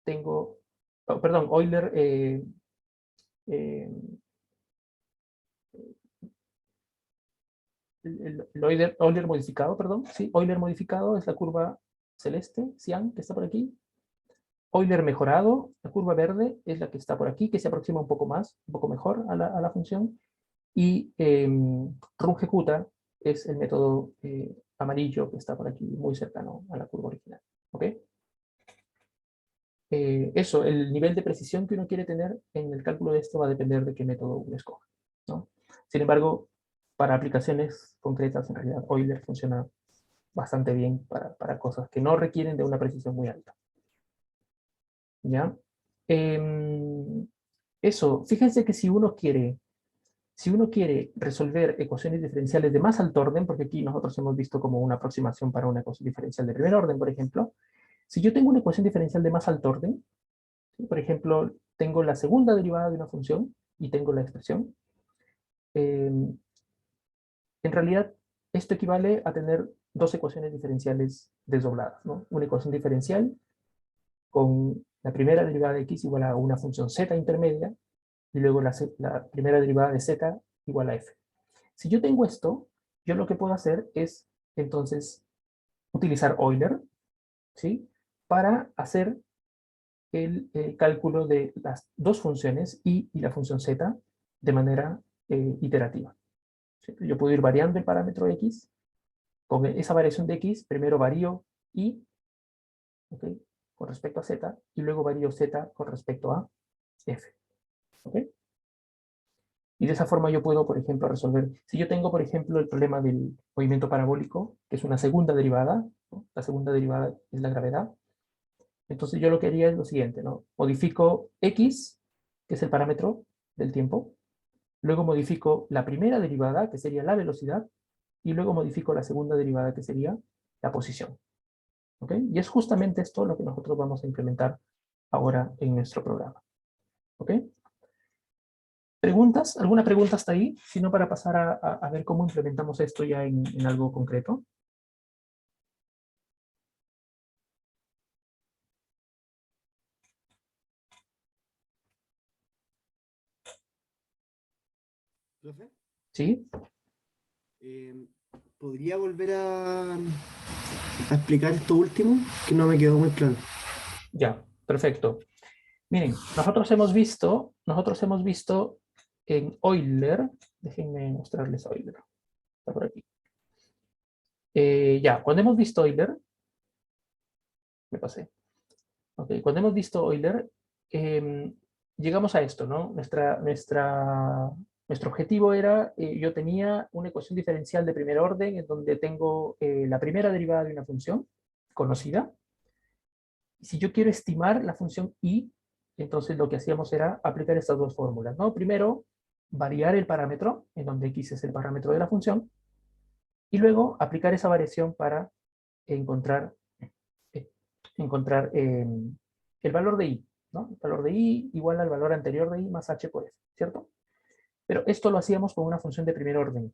tengo, oh, perdón, Euler, eh, el Euler modificado, perdón, sí, Euler modificado es la curva celeste, cian, que está por aquí. Euler mejorado, la curva verde, es la que está por aquí, que se aproxima un poco más, un poco mejor a la función. Y Runge-Kutta es el método amarillo que está por aquí, muy cercano a la curva original. ¿Ok? Eso, el nivel de precisión que uno quiere tener en el cálculo de esto va a depender de qué método uno escoja, ¿no? Sin embargo, para aplicaciones concretas, en realidad, Euler funciona bastante bien para cosas que no requieren de una precisión muy alta. ¿Ya? Eso, fíjense que si uno quiere resolver ecuaciones diferenciales de más alto orden, porque aquí nosotros hemos visto como una aproximación para una ecuación diferencial de primer orden, por ejemplo, si yo tengo una ecuación diferencial de más alto orden, ¿sí? Por ejemplo, tengo la segunda derivada de una función y tengo la expresión, eh, en realidad esto equivale a tener dos ecuaciones diferenciales desdobladas, ¿no? Una ecuación diferencial con la primera derivada de x igual a una función z intermedia, y luego la primera derivada de z igual a f. Si yo tengo esto, yo lo que puedo hacer es, entonces, utilizar Euler, ¿sí? para hacer el cálculo de las dos funciones y la función z de manera iterativa. ¿Sí? Yo puedo ir variando el parámetro x. Con esa variación de x, primero varío y, ¿okay?, con respecto a z, y luego varío z con respecto a f. ¿Okay? Y de esa forma yo puedo, por ejemplo, resolver, si yo tengo, por ejemplo, el problema del movimiento parabólico, que es una segunda derivada, ¿no? La segunda derivada es la gravedad. Entonces yo lo que haría es lo siguiente, ¿no? Modifico x, que es el parámetro del tiempo, luego modifico la primera derivada, que sería la velocidad, y luego modifico la segunda derivada, que sería la posición. ¿Ok? Y es justamente esto lo que nosotros vamos a implementar ahora en nuestro programa. ¿Ok? ¿Preguntas? ¿Alguna pregunta hasta ahí? Si no, para pasar a ver cómo implementamos esto ya en algo concreto. ¿Profe? ¿Sí? ¿Podría volver a explicar esto último? Que no me quedó muy claro. Ya, perfecto. Miren, nosotros hemos visto en Euler, déjenme mostrarles Euler, está por aquí. Ya, cuando hemos visto Euler, me pasé. Ok, cuando hemos visto Euler, llegamos a esto, ¿no? Nuestro objetivo era, yo tenía una ecuación diferencial de primer orden en donde tengo la primera derivada de una función conocida. Si yo quiero estimar la función y, entonces lo que hacíamos era aplicar estas dos fórmulas, ¿no? Primero, variar el parámetro, en donde x es el parámetro de la función, y luego aplicar esa variación para encontrar, eh, el valor de y, ¿no? El valor de y igual al valor anterior de y más h por f, ¿cierto? Pero esto lo hacíamos con una función de primer orden.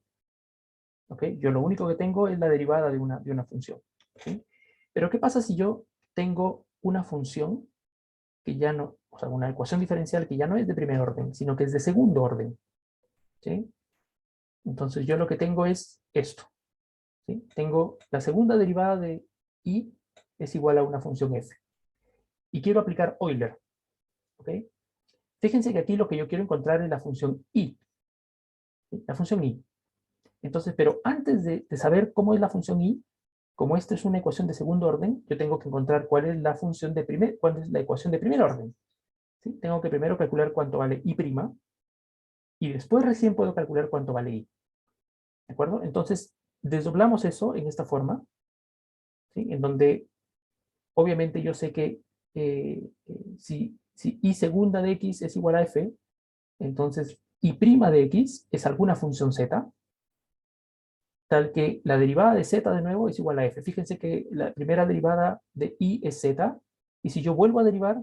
¿Ok? Yo lo único que tengo es la derivada de una función. ¿Sí? Pero ¿qué pasa si yo tengo una función que ya no, o sea, una ecuación diferencial que ya no es de primer orden, sino que es de segundo orden? ¿Sí? Entonces yo lo que tengo es esto. ¿Sí? Tengo la segunda derivada de y es igual a una función f. Y quiero aplicar Euler. ¿Ok? Fíjense que aquí lo que yo quiero encontrar es la función y. ¿Sí? La función y. Entonces, pero antes de saber cómo es la función y, como esta es una ecuación de segundo orden, yo tengo que encontrar cuál es la función de cuál es la ecuación de primer orden. ¿Sí? Tengo que primero calcular cuánto vale y', y después recién puedo calcular cuánto vale y. ¿De acuerdo? Entonces, desdoblamos eso en esta forma, ¿sí? En donde, obviamente, yo sé que si y segunda de x es igual a f, entonces y' de x es alguna función z, tal que la derivada de z de nuevo es igual a f. Fíjense que la primera derivada de y es z, y si yo vuelvo a derivar,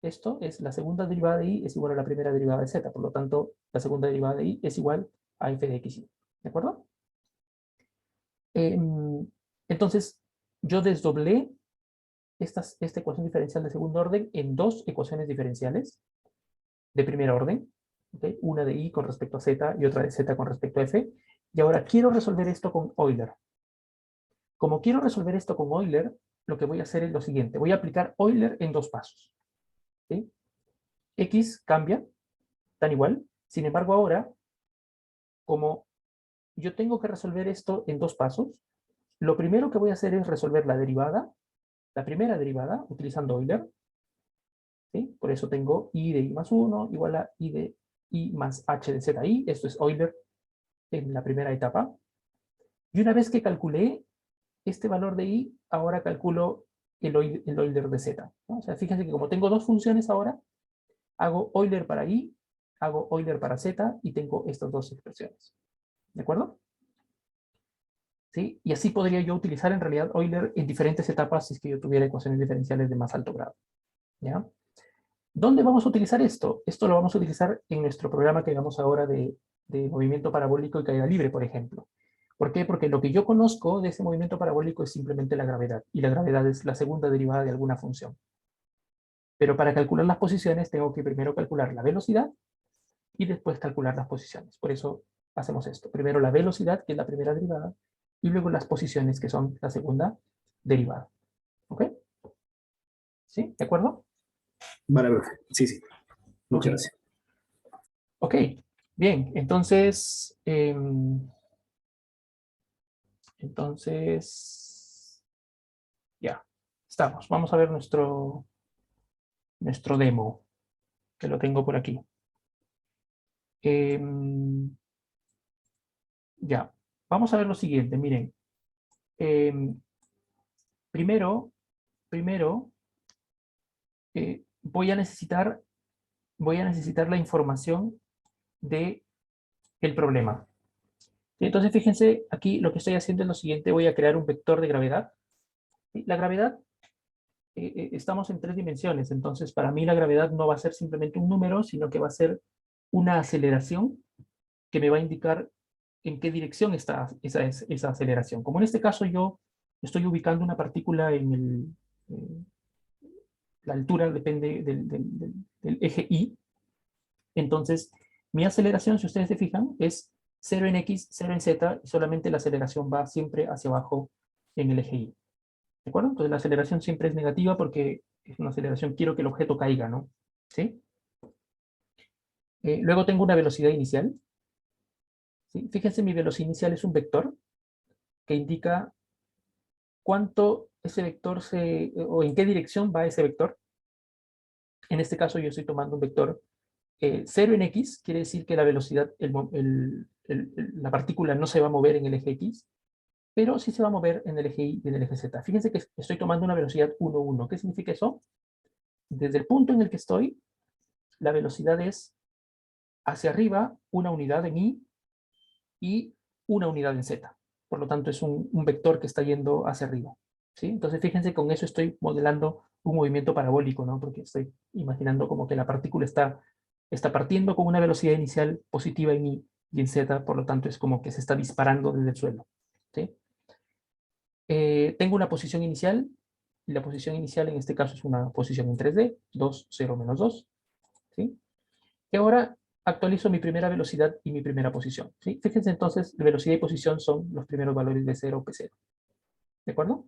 esto es la segunda derivada de y es igual a la primera derivada de z, por lo tanto, la segunda derivada de y es igual a f de x. ¿De acuerdo? Entonces, yo desdoblé esta ecuación diferencial de segundo orden en dos ecuaciones diferenciales de primer orden, ¿okay? Una de y con respecto a z y otra de z con respecto a f, y ahora quiero resolver esto con Euler. Como quiero resolver esto con Euler, lo que voy a hacer es lo siguiente. Voy a aplicar Euler en dos pasos. ¿Sí? X cambia, tan igual. Sin embargo, ahora, como yo tengo que resolver esto en dos pasos, lo primero que voy a hacer es resolver la derivada, la primera derivada, utilizando Euler. ¿Sí? Por eso tengo y de y más 1 igual a y de y más h de zi. Esto es Euler en la primera etapa. Y una vez que calculé este valor de y, ahora calculo el Euler de z, ¿no? O sea, fíjense que como tengo dos funciones ahora, hago Euler para y, hago Euler para z y tengo estas dos expresiones. ¿De acuerdo? ¿Sí? Y así podría yo utilizar en realidad Euler en diferentes etapas si es que yo tuviera ecuaciones diferenciales de más alto grado. ¿Ya? ¿Dónde vamos a utilizar esto? Esto lo vamos a utilizar en nuestro programa que hagamos ahora de movimiento parabólico y caída libre, por ejemplo. ¿Por qué? Porque lo que yo conozco de ese movimiento parabólico es simplemente la gravedad, y la gravedad es la segunda derivada de alguna función. Pero para calcular las posiciones tengo que primero calcular la velocidad y después calcular las posiciones. Por eso hacemos esto. Primero la velocidad, que es la primera derivada, y luego las posiciones, que son la segunda derivada. ¿Ok? ¿Sí? ¿De acuerdo? Vale, profe. Sí, sí. Muchas Ok. gracias. Ok, bien, entonces, ya, estamos. Vamos a ver nuestro demo, que lo tengo por aquí. Em, ya, vamos a ver lo siguiente, miren. Em, primero, voy a necesitar la información de el problema. Entonces, fíjense, aquí lo que estoy haciendo es lo siguiente, voy a crear un vector de gravedad. ¿Sí? La gravedad, estamos en 3 dimensiones, entonces para mí la gravedad no va a ser simplemente un número, sino que va a ser una aceleración que me va a indicar en qué dirección está esa aceleración. Como en este caso yo estoy ubicando una partícula la altura depende del eje Y, entonces mi aceleración, si ustedes se fijan, es 0 en X, 0 en Z, y solamente la aceleración va siempre hacia abajo en el eje Y. ¿De acuerdo? Entonces la aceleración siempre es negativa porque es una aceleración, quiero que el objeto caiga, ¿no? ¿Sí? Luego tengo una velocidad inicial. ¿Sí? Fíjense, mi velocidad inicial es un vector que indica cuánto ese vector o en qué dirección va ese vector. En este caso yo estoy tomando un vector 0 en X, quiere decir que la velocidad, la partícula no se va a mover en el eje X, pero sí se va a mover en el eje Y y en el eje Z. Fíjense que estoy tomando una velocidad 1, 1. ¿Qué significa eso? Desde el punto en el que estoy, la velocidad es hacia arriba una unidad en Y y una unidad en Z. Por lo tanto, es un vector que está yendo hacia arriba. ¿Sí? Entonces, fíjense, con eso estoy modelando un movimiento parabólico, ¿no? Porque estoy imaginando como que la partícula está partiendo con una velocidad inicial positiva en Y en Z, por lo tanto, es como que se está disparando desde el suelo. ¿Sí? Tengo una posición inicial, y la posición inicial en este caso es una posición en 3D, 2, 0, menos 2. ¿Sí? Y ahora actualizo mi primera velocidad y mi primera posición. ¿Sí? Fíjense entonces, velocidad y posición son los primeros valores de 0, P0. ¿De acuerdo?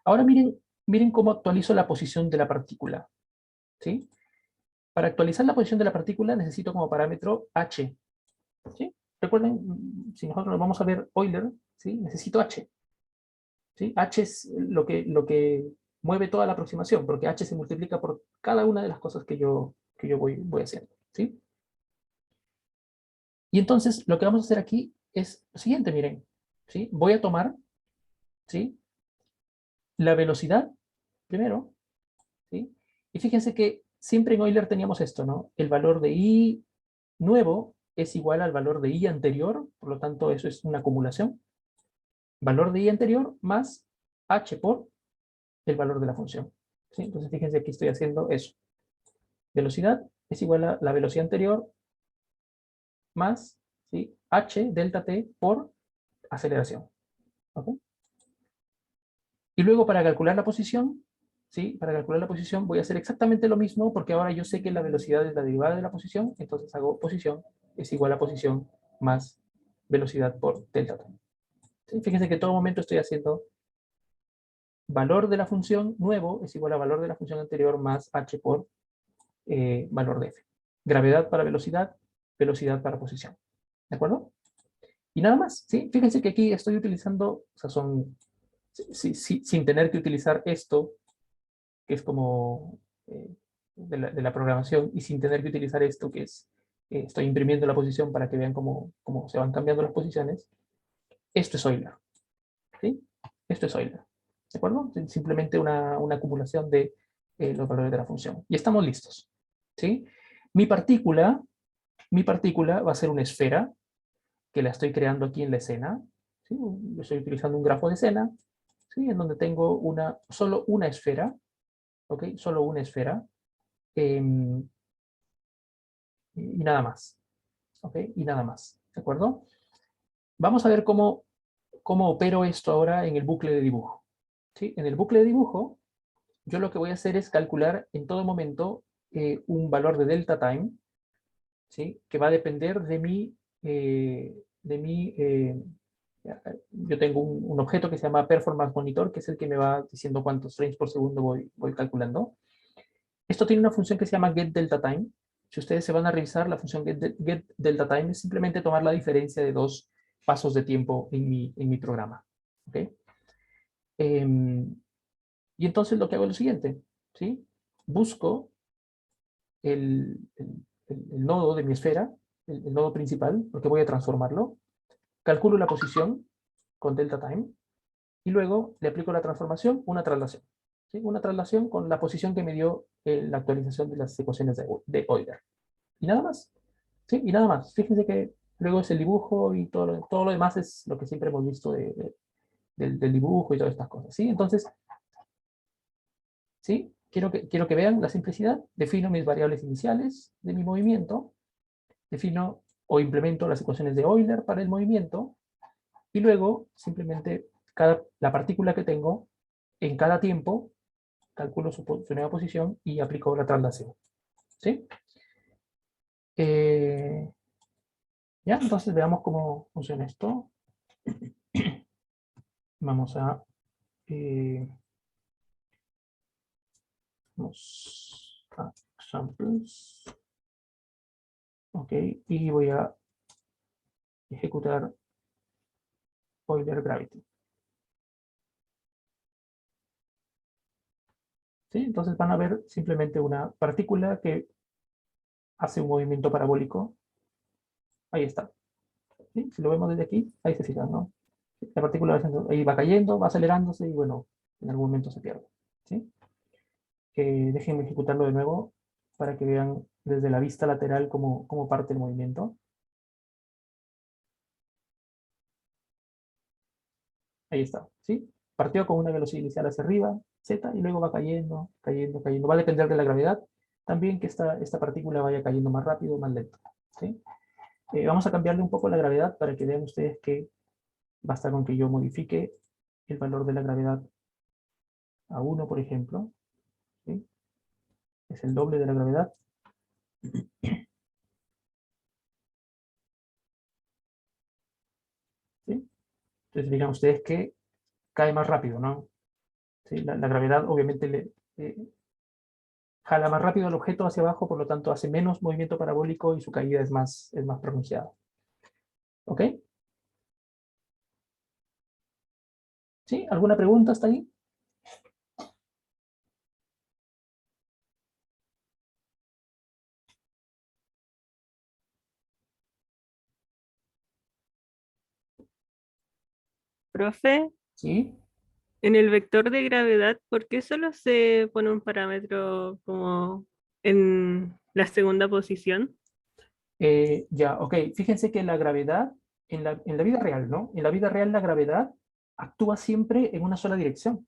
Ahora miren cómo actualizo la posición de la partícula. ¿Sí? Para actualizar la posición de la partícula necesito como parámetro h. ¿Sí? Recuerden, si nosotros vamos a ver Euler, ¿sí? Necesito h. ¿Sí? H es lo que mueve toda la aproximación, porque h se multiplica por cada una de las cosas que yo voy haciendo. ¿Sí? Y entonces lo que vamos a hacer aquí es lo siguiente, miren. ¿Sí? Voy a tomar, ¿sí?, la velocidad primero. ¿Sí? Y fíjense que siempre en Euler teníamos esto, ¿no? El valor de I nuevo es igual al valor de I anterior, por lo tanto eso es una acumulación. Valor de I anterior más h por el valor de la función. ¿Sí? Entonces fíjense, aquí estoy haciendo eso. Velocidad es igual a la velocidad anterior más, ¿sí?, h delta t por aceleración. ¿Ok? Y luego para calcular la posición, ¿sí? Para calcular la posición voy a hacer exactamente lo mismo, porque ahora yo sé que la velocidad es la derivada de la posición, entonces hago posición es igual a posición más velocidad por delta t. ¿Sí? Fíjense que en todo momento estoy haciendo valor de la función nuevo es igual a valor de la función anterior más h por valor de f. Gravedad para velocidad, velocidad para posición. ¿De acuerdo? Y nada más, ¿sí? Fíjense que aquí estoy utilizando, o sea, sin tener que utilizar esto, que es como de la programación, y sin tener que utilizar esto, que es, estoy imprimiendo la posición para que vean cómo se van cambiando las posiciones. Esto es Euler. ¿Sí? Esto es Euler. ¿De acuerdo? Simplemente una acumulación de los valores de la función. Y estamos listos. ¿Sí? Mi partícula va a ser una esfera que la estoy creando aquí en la escena. ¿Sí? Estoy utilizando un grafo de escena, ¿sí?, en donde tengo solo una esfera. ¿Ok? Solo una esfera. Y nada más. ¿Ok? Y nada más. ¿De acuerdo? Vamos a ver cómo opero esto ahora en el bucle de dibujo. ¿Sí? En el bucle de dibujo, yo lo que voy a hacer es calcular en todo momento un valor de delta time, ¿sí?, que va a depender yo tengo un objeto que se llama Performance Monitor, que es el que me va diciendo cuántos frames por segundo voy calculando. Esto tiene una función que se llama getDeltaTime. Si ustedes se van a revisar, la función getDeltaTime es simplemente tomar la diferencia de dos pasos de tiempo en mi programa. ¿Okay? Y entonces lo que hago es lo siguiente, ¿sí? Busco el nodo de mi esfera, el nodo principal, porque voy a transformarlo, calculo la posición con DeltaTime, y luego le aplico la transformación, una traslación. ¿Sí? Una traslación con la posición que me dio la actualización de las ecuaciones de Euler. Y nada más. ¿Sí? Y nada más. Fíjense que luego es el dibujo y todo lo demás es lo que siempre hemos visto del dibujo y todas estas cosas. ¿Sí? Entonces, ¿sí? Quiero que vean la simplicidad. Defino mis variables iniciales de mi movimiento. Defino o implemento las ecuaciones de Euler para el movimiento. Y luego, simplemente, la partícula que tengo, en cada tiempo, calculo su nueva posición y aplico la traslación. ¿Sí? Ya, entonces veamos cómo funciona esto. Vamos a... vamos a examples. Ok, y voy a ejecutar Euler Gravity. ¿Sí? Entonces van a ver simplemente una partícula que hace un movimiento parabólico. Ahí está. ¿Sí? Si lo vemos desde aquí, ahí se fijan, ¿no? La partícula ahí va cayendo, va acelerándose y bueno, en algún momento se pierde. ¿Sí? Déjenme ejecutarlo de nuevo para que vean desde la vista lateral cómo parte el movimiento. Ahí está, ¿sí? Partió con una velocidad inicial hacia arriba, z, y luego va cayendo, cayendo, cayendo. Va a depender de la gravedad. También que esta partícula vaya cayendo más rápido o más lento. ¿Sí? Vamos a cambiarle un poco la gravedad para que vean ustedes que basta con que yo modifique el valor de la gravedad a 1, por ejemplo. ¿Sí? Es el doble de la gravedad. ¿Sí? Entonces digan ustedes que cae más rápido, ¿no? ¿Sí? La gravedad obviamente jala más rápido el objeto hacia abajo, por lo tanto hace menos movimiento parabólico y su caída es más pronunciada. ¿Ok? ¿Sí? ¿Alguna pregunta hasta ahí? Profe, ¿Sí? en el vector de gravedad, ¿por qué solo se pone un parámetro como en la segunda posición? Ya, ok. Fíjense que la gravedad, en la vida real, ¿no? En la vida real la gravedad actúa siempre en una sola dirección.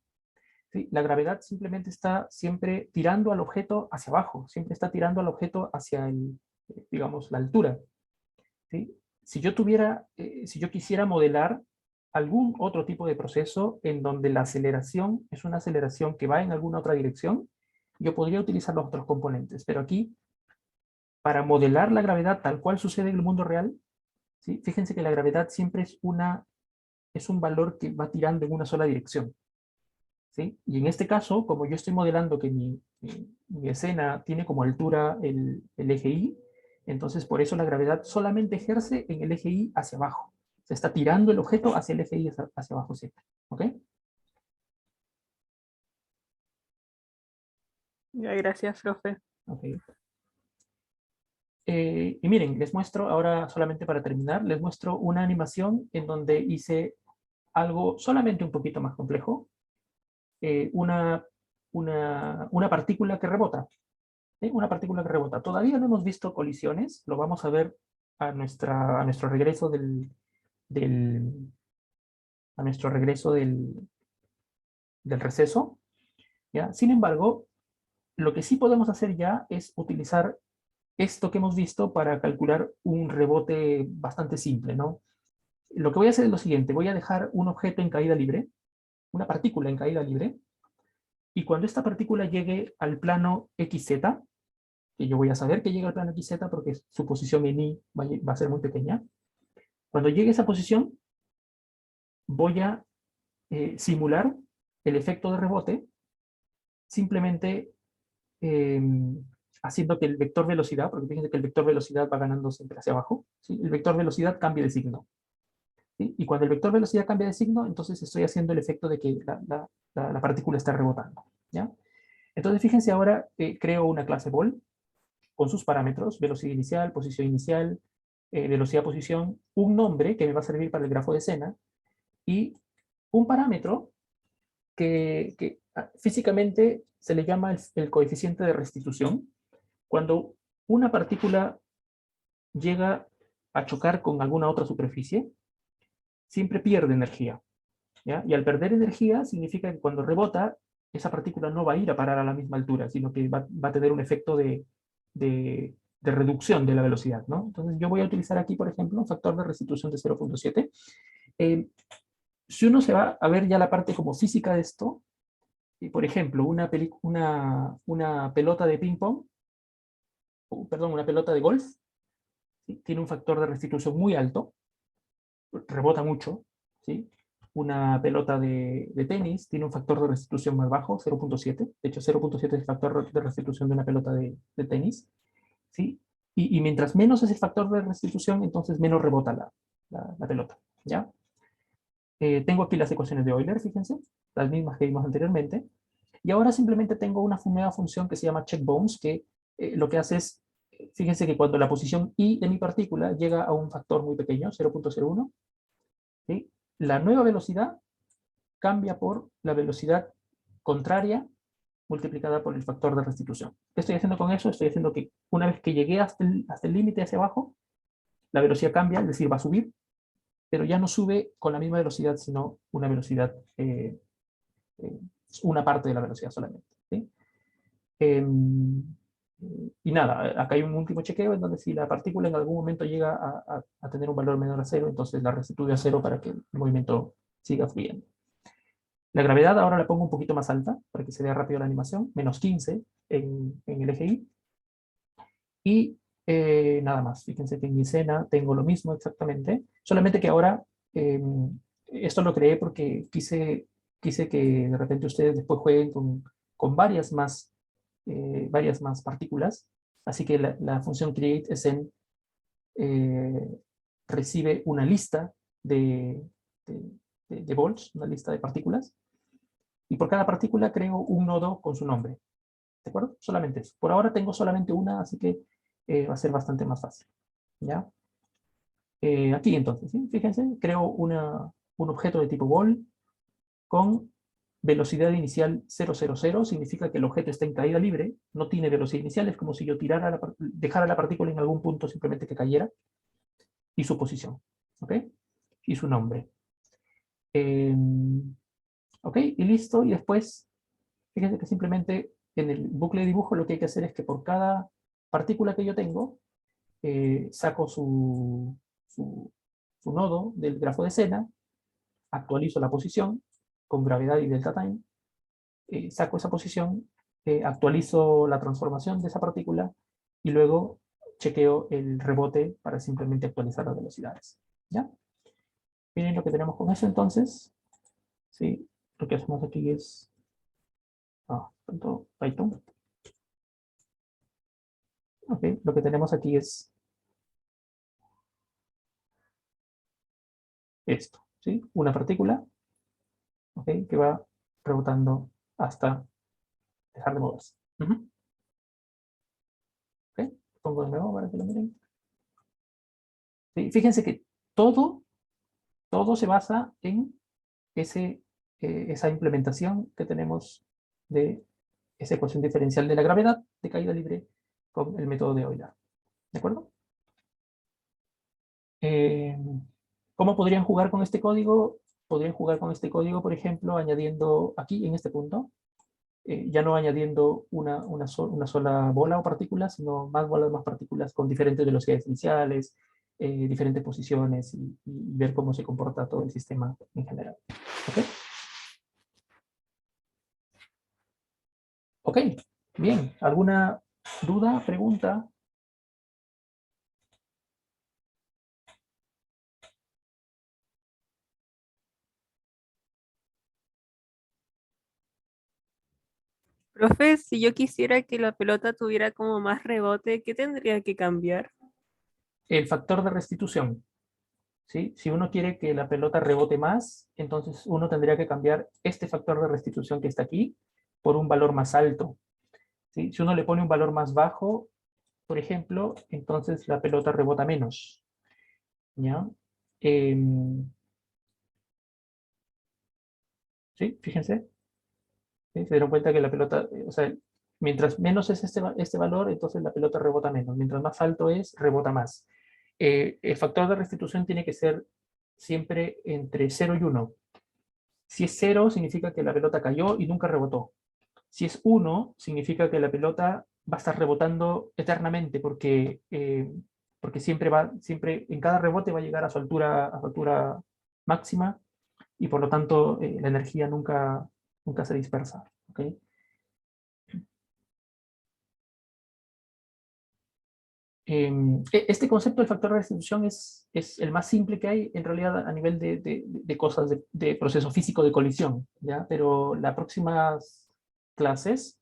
¿Sí? La gravedad simplemente está siempre tirando al objeto hacia abajo, siempre está tirando al objeto hacia digamos, la altura. ¿Sí? Si yo quisiera modelar algún otro tipo de proceso en donde la aceleración es una aceleración que va en alguna otra dirección, yo podría utilizar los otros componentes, pero aquí, para modelar la gravedad tal cual sucede en el mundo real, ¿sí? Fíjense que la gravedad siempre es un valor que va tirando en una sola dirección. ¿Sí? Y en este caso, como yo estoy modelando que mi escena tiene como altura el eje Y, entonces por eso la gravedad solamente ejerce en el eje Y hacia abajo. Se está tirando el objeto hacia el eje Y hacia abajo siempre. ¿Ok? Ya, gracias, profe. Ok. Y miren, les muestro ahora, solamente para terminar, les muestro una animación en donde hice algo solamente un poquito más complejo. Una partícula que rebota. ¿Sí? Una partícula que rebota. Todavía no hemos visto colisiones, lo vamos a ver a nuestro regreso del, a nuestro regreso del receso. ¿Ya? Sin embargo, lo que sí podemos hacer ya es utilizar esto que hemos visto para calcular un rebote bastante simple, ¿no? Lo que voy a hacer es lo siguiente, voy a dejar un objeto en caída libre, una partícula en caída libre, y cuando esta partícula llegue al plano XZ, que yo voy a saber que llega al plano XZ porque su posición en Y va a ser muy pequeña. Cuando llegue a esa posición, voy a simular el efecto de rebote simplemente haciendo que el vector velocidad, porque fíjense que el vector velocidad va ganando siempre hacia abajo, ¿sí? El vector velocidad cambia de signo, ¿sí? Y cuando el vector velocidad cambia de signo, entonces estoy haciendo el efecto de que la partícula está rebotando, ¿ya? Entonces fíjense ahora, creo una clase ball con sus parámetros, velocidad inicial, velocidad posición, un nombre que me va a servir para el grafo de escena, y un parámetro que físicamente se le llama el coeficiente de restitución. Cuando una partícula llega a chocar con alguna otra superficie, siempre pierde energía, ¿ya? Y al perder energía significa que cuando rebota, esa partícula no va a ir a parar a la misma altura, sino que va a tener un efecto de reducción de la velocidad, ¿no? Entonces yo voy a utilizar aquí, por ejemplo, un factor de restitución de 0.7. Si uno se va a ver ya la parte como física de esto, por ejemplo, una pelota de ping pong, perdón, una pelota de golf, ¿sí? Tiene un factor de restitución muy alto, rebota mucho, ¿sí? Una pelota de tenis tiene un factor de restitución más bajo, 0.7. De hecho, 0.7 es el factor de restitución de una pelota de tenis, ¿sí? Y mientras menos es el factor de restitución, entonces menos rebota la pelota, ¿ya? Tengo aquí las ecuaciones de Euler, fíjense, las mismas que vimos anteriormente. Y ahora simplemente tengo una nueva función que se llama check bounds, que lo que hace es, fíjense que cuando la posición i de mi partícula llega a un factor muy pequeño, 0.01, ¿sí? La nueva velocidad cambia por la velocidad contraria multiplicada por el factor de restitución. ¿Qué estoy haciendo con eso? Estoy haciendo que una vez que llegué hasta el límite hacia abajo, la velocidad cambia, es decir, va a subir, pero ya no sube con la misma velocidad, sino una velocidad, eh, una parte de la velocidad solamente, ¿sí? Y nada, acá hay un último chequeo en donde si la partícula en algún momento llega a tener un valor menor a cero, entonces la restituye a cero para que el movimiento siga fluyendo. La gravedad ahora la pongo un poquito más alta para que se vea rápido la animación, menos 15 en el eje Y. Y nada más, fíjense que en mi escena tengo lo mismo exactamente, solamente que ahora esto lo creé porque quise que de repente ustedes después jueguen con varias más partículas, así que la función createScene recibe una lista de, de volts, una lista de partículas, y por cada partícula creo un nodo con su nombre. ¿De acuerdo? Solamente eso. Por ahora tengo solamente una, así que va a ser bastante más fácil. ¿Ya? Aquí entonces, ¿sí? Fíjense, creo un objeto de tipo ball con velocidad inicial 000, significa que el objeto está en caída libre, no tiene velocidad inicial, es como si yo dejara la partícula en algún punto simplemente que cayera, y su posición, ¿ok? Y su nombre. Eh, ok, y listo, y después, fíjense que simplemente en el bucle de dibujo lo que hay que hacer es que por cada partícula que yo tengo, saco su nodo del grafo de escena, actualizo la posición con gravedad y delta time, saco esa posición, actualizo la transformación de esa partícula y luego chequeo el rebote para simplemente actualizar las velocidades. ¿Ya? Miren lo que tenemos con eso entonces. ¿Sí? Lo que hacemos aquí es Python. Ok, lo que tenemos aquí es esto, ¿sí? Una partícula, ok, que va rebotando hasta dejar de moverse. Ok, pongo de nuevo para que lo miren. Sí, fíjense que todo, todo se basa en esa implementación que tenemos de esa ecuación diferencial de la gravedad de caída libre con el método de Euler. ¿De acuerdo? Eh, ¿Cómo podrían jugar con este código? Podrían jugar con este código, por ejemplo, añadiendo aquí, en este punto, ya no añadiendo una sola bola o partícula, sino más bolas, más partículas con diferentes velocidades iniciales, diferentes posiciones y ver cómo se comporta todo el sistema en general. ¿Ok? Ok, bien. ¿Alguna duda, pregunta? Profe, si yo quisiera que la pelota tuviera como más rebote, ¿qué tendría que cambiar? El factor de restitución, ¿sí? Si uno quiere que la pelota rebote más, entonces uno tendría que cambiar este factor de restitución que está aquí por un valor más alto, ¿sí? Si uno le pone un valor más bajo, por ejemplo, entonces la pelota rebota menos, ¿ya? ¿Sí? Fíjense. ¿Sí? Se dieron cuenta que la pelota, o sea, mientras menos es este valor, entonces la pelota rebota menos. Mientras más alto es, rebota más. El factor de restitución tiene que ser siempre entre 0 y 1. Si es 0, significa que la pelota cayó y nunca rebotó. Si es 1, significa que la pelota va a estar rebotando eternamente porque siempre en cada rebote va a llegar a su altura máxima y por lo tanto la energía nunca se dispersa. ¿Okay? Este concepto del factor de restitución es el más simple que hay en realidad a nivel de cosas de proceso físico de colisión, ¿ya? Pero las próximas clases,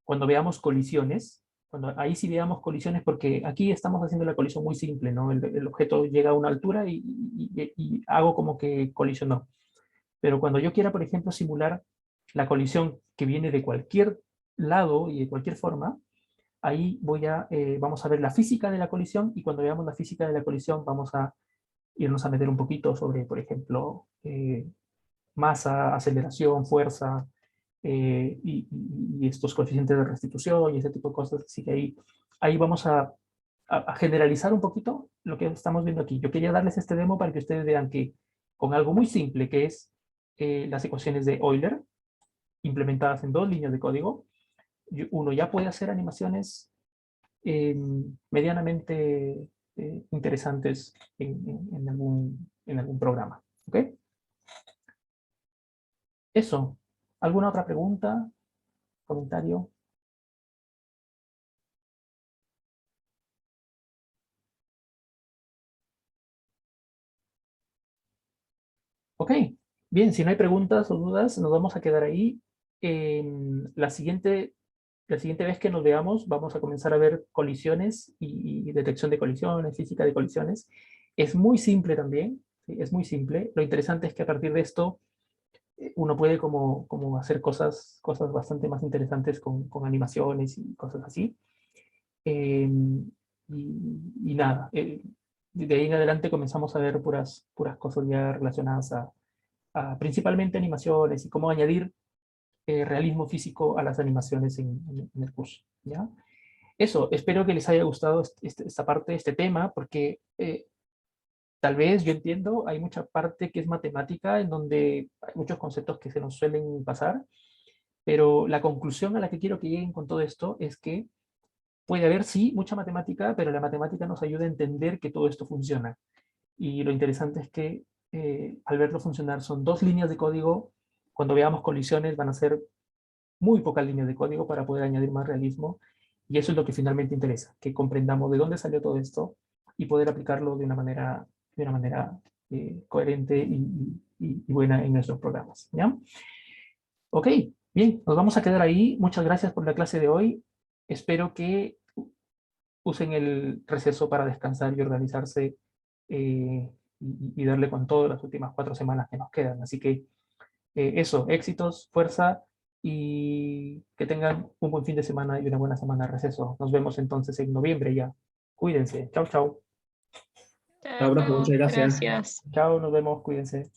cuando veamos colisiones, ahí sí veamos colisiones, porque aquí estamos haciendo la colisión muy simple, ¿no? El objeto llega a una altura y hago como que colisionó. Pero cuando yo quiera, por ejemplo, simular la colisión que viene de cualquier lado y de cualquier forma, ahí vamos a ver la física de la colisión, y cuando veamos la física de la colisión vamos a irnos a meter un poquito sobre, por ejemplo, masa, aceleración, fuerza, y estos coeficientes de restitución y ese tipo de cosas. Así que ahí vamos a generalizar un poquito lo que estamos viendo aquí. Yo quería darles este demo para que ustedes vean que con algo muy simple, que es las ecuaciones de Euler, implementadas en 2 líneas de código, uno ya puede hacer animaciones medianamente interesantes en algún programa. ¿Ok? Eso. ¿Alguna otra pregunta? ¿Comentario? Ok. Bien, si no hay preguntas o dudas, nos vamos a quedar ahí. La siguiente vez que nos veamos, vamos a comenzar a ver colisiones y detección de colisiones, física de colisiones. Es muy simple también, ¿sí? Es muy simple. Lo interesante es que a partir de esto uno puede como hacer cosas bastante más interesantes con animaciones y cosas así. Eh, y nada, de ahí en adelante comenzamos a ver puras cosas ya relacionadas a principalmente animaciones y cómo añadir realismo físico a las animaciones en el curso, ¿ya? Eso, espero que les haya gustado esta parte, este tema, porque tal vez yo entiendo, hay mucha parte que es matemática, en donde hay muchos conceptos que se nos suelen pasar, pero la conclusión a la que quiero que lleguen con todo esto es que puede haber, sí, mucha matemática, pero la matemática nos ayuda a entender que todo esto funciona. Y lo interesante es que al verlo funcionar son 2 líneas de código. Cuando veamos colisiones van a ser muy pocas líneas de código para poder añadir más realismo. Y eso es lo que finalmente interesa, que comprendamos de dónde salió todo esto y poder aplicarlo de una manera coherente y buena en nuestros programas. ¿Ya? Ok, bien, nos vamos a quedar ahí. Muchas gracias por la clase de hoy. Espero que usen el receso para descansar y organizarse y darle con todo las últimas 4 semanas que nos quedan. Así que eso, éxitos, fuerza y que tengan un buen fin de semana y una buena semana de receso. Nos vemos entonces en noviembre ya. Cuídense. Chao, chao. Chao, profe, muchas gracias. Gracias. Chao, nos vemos. Cuídense.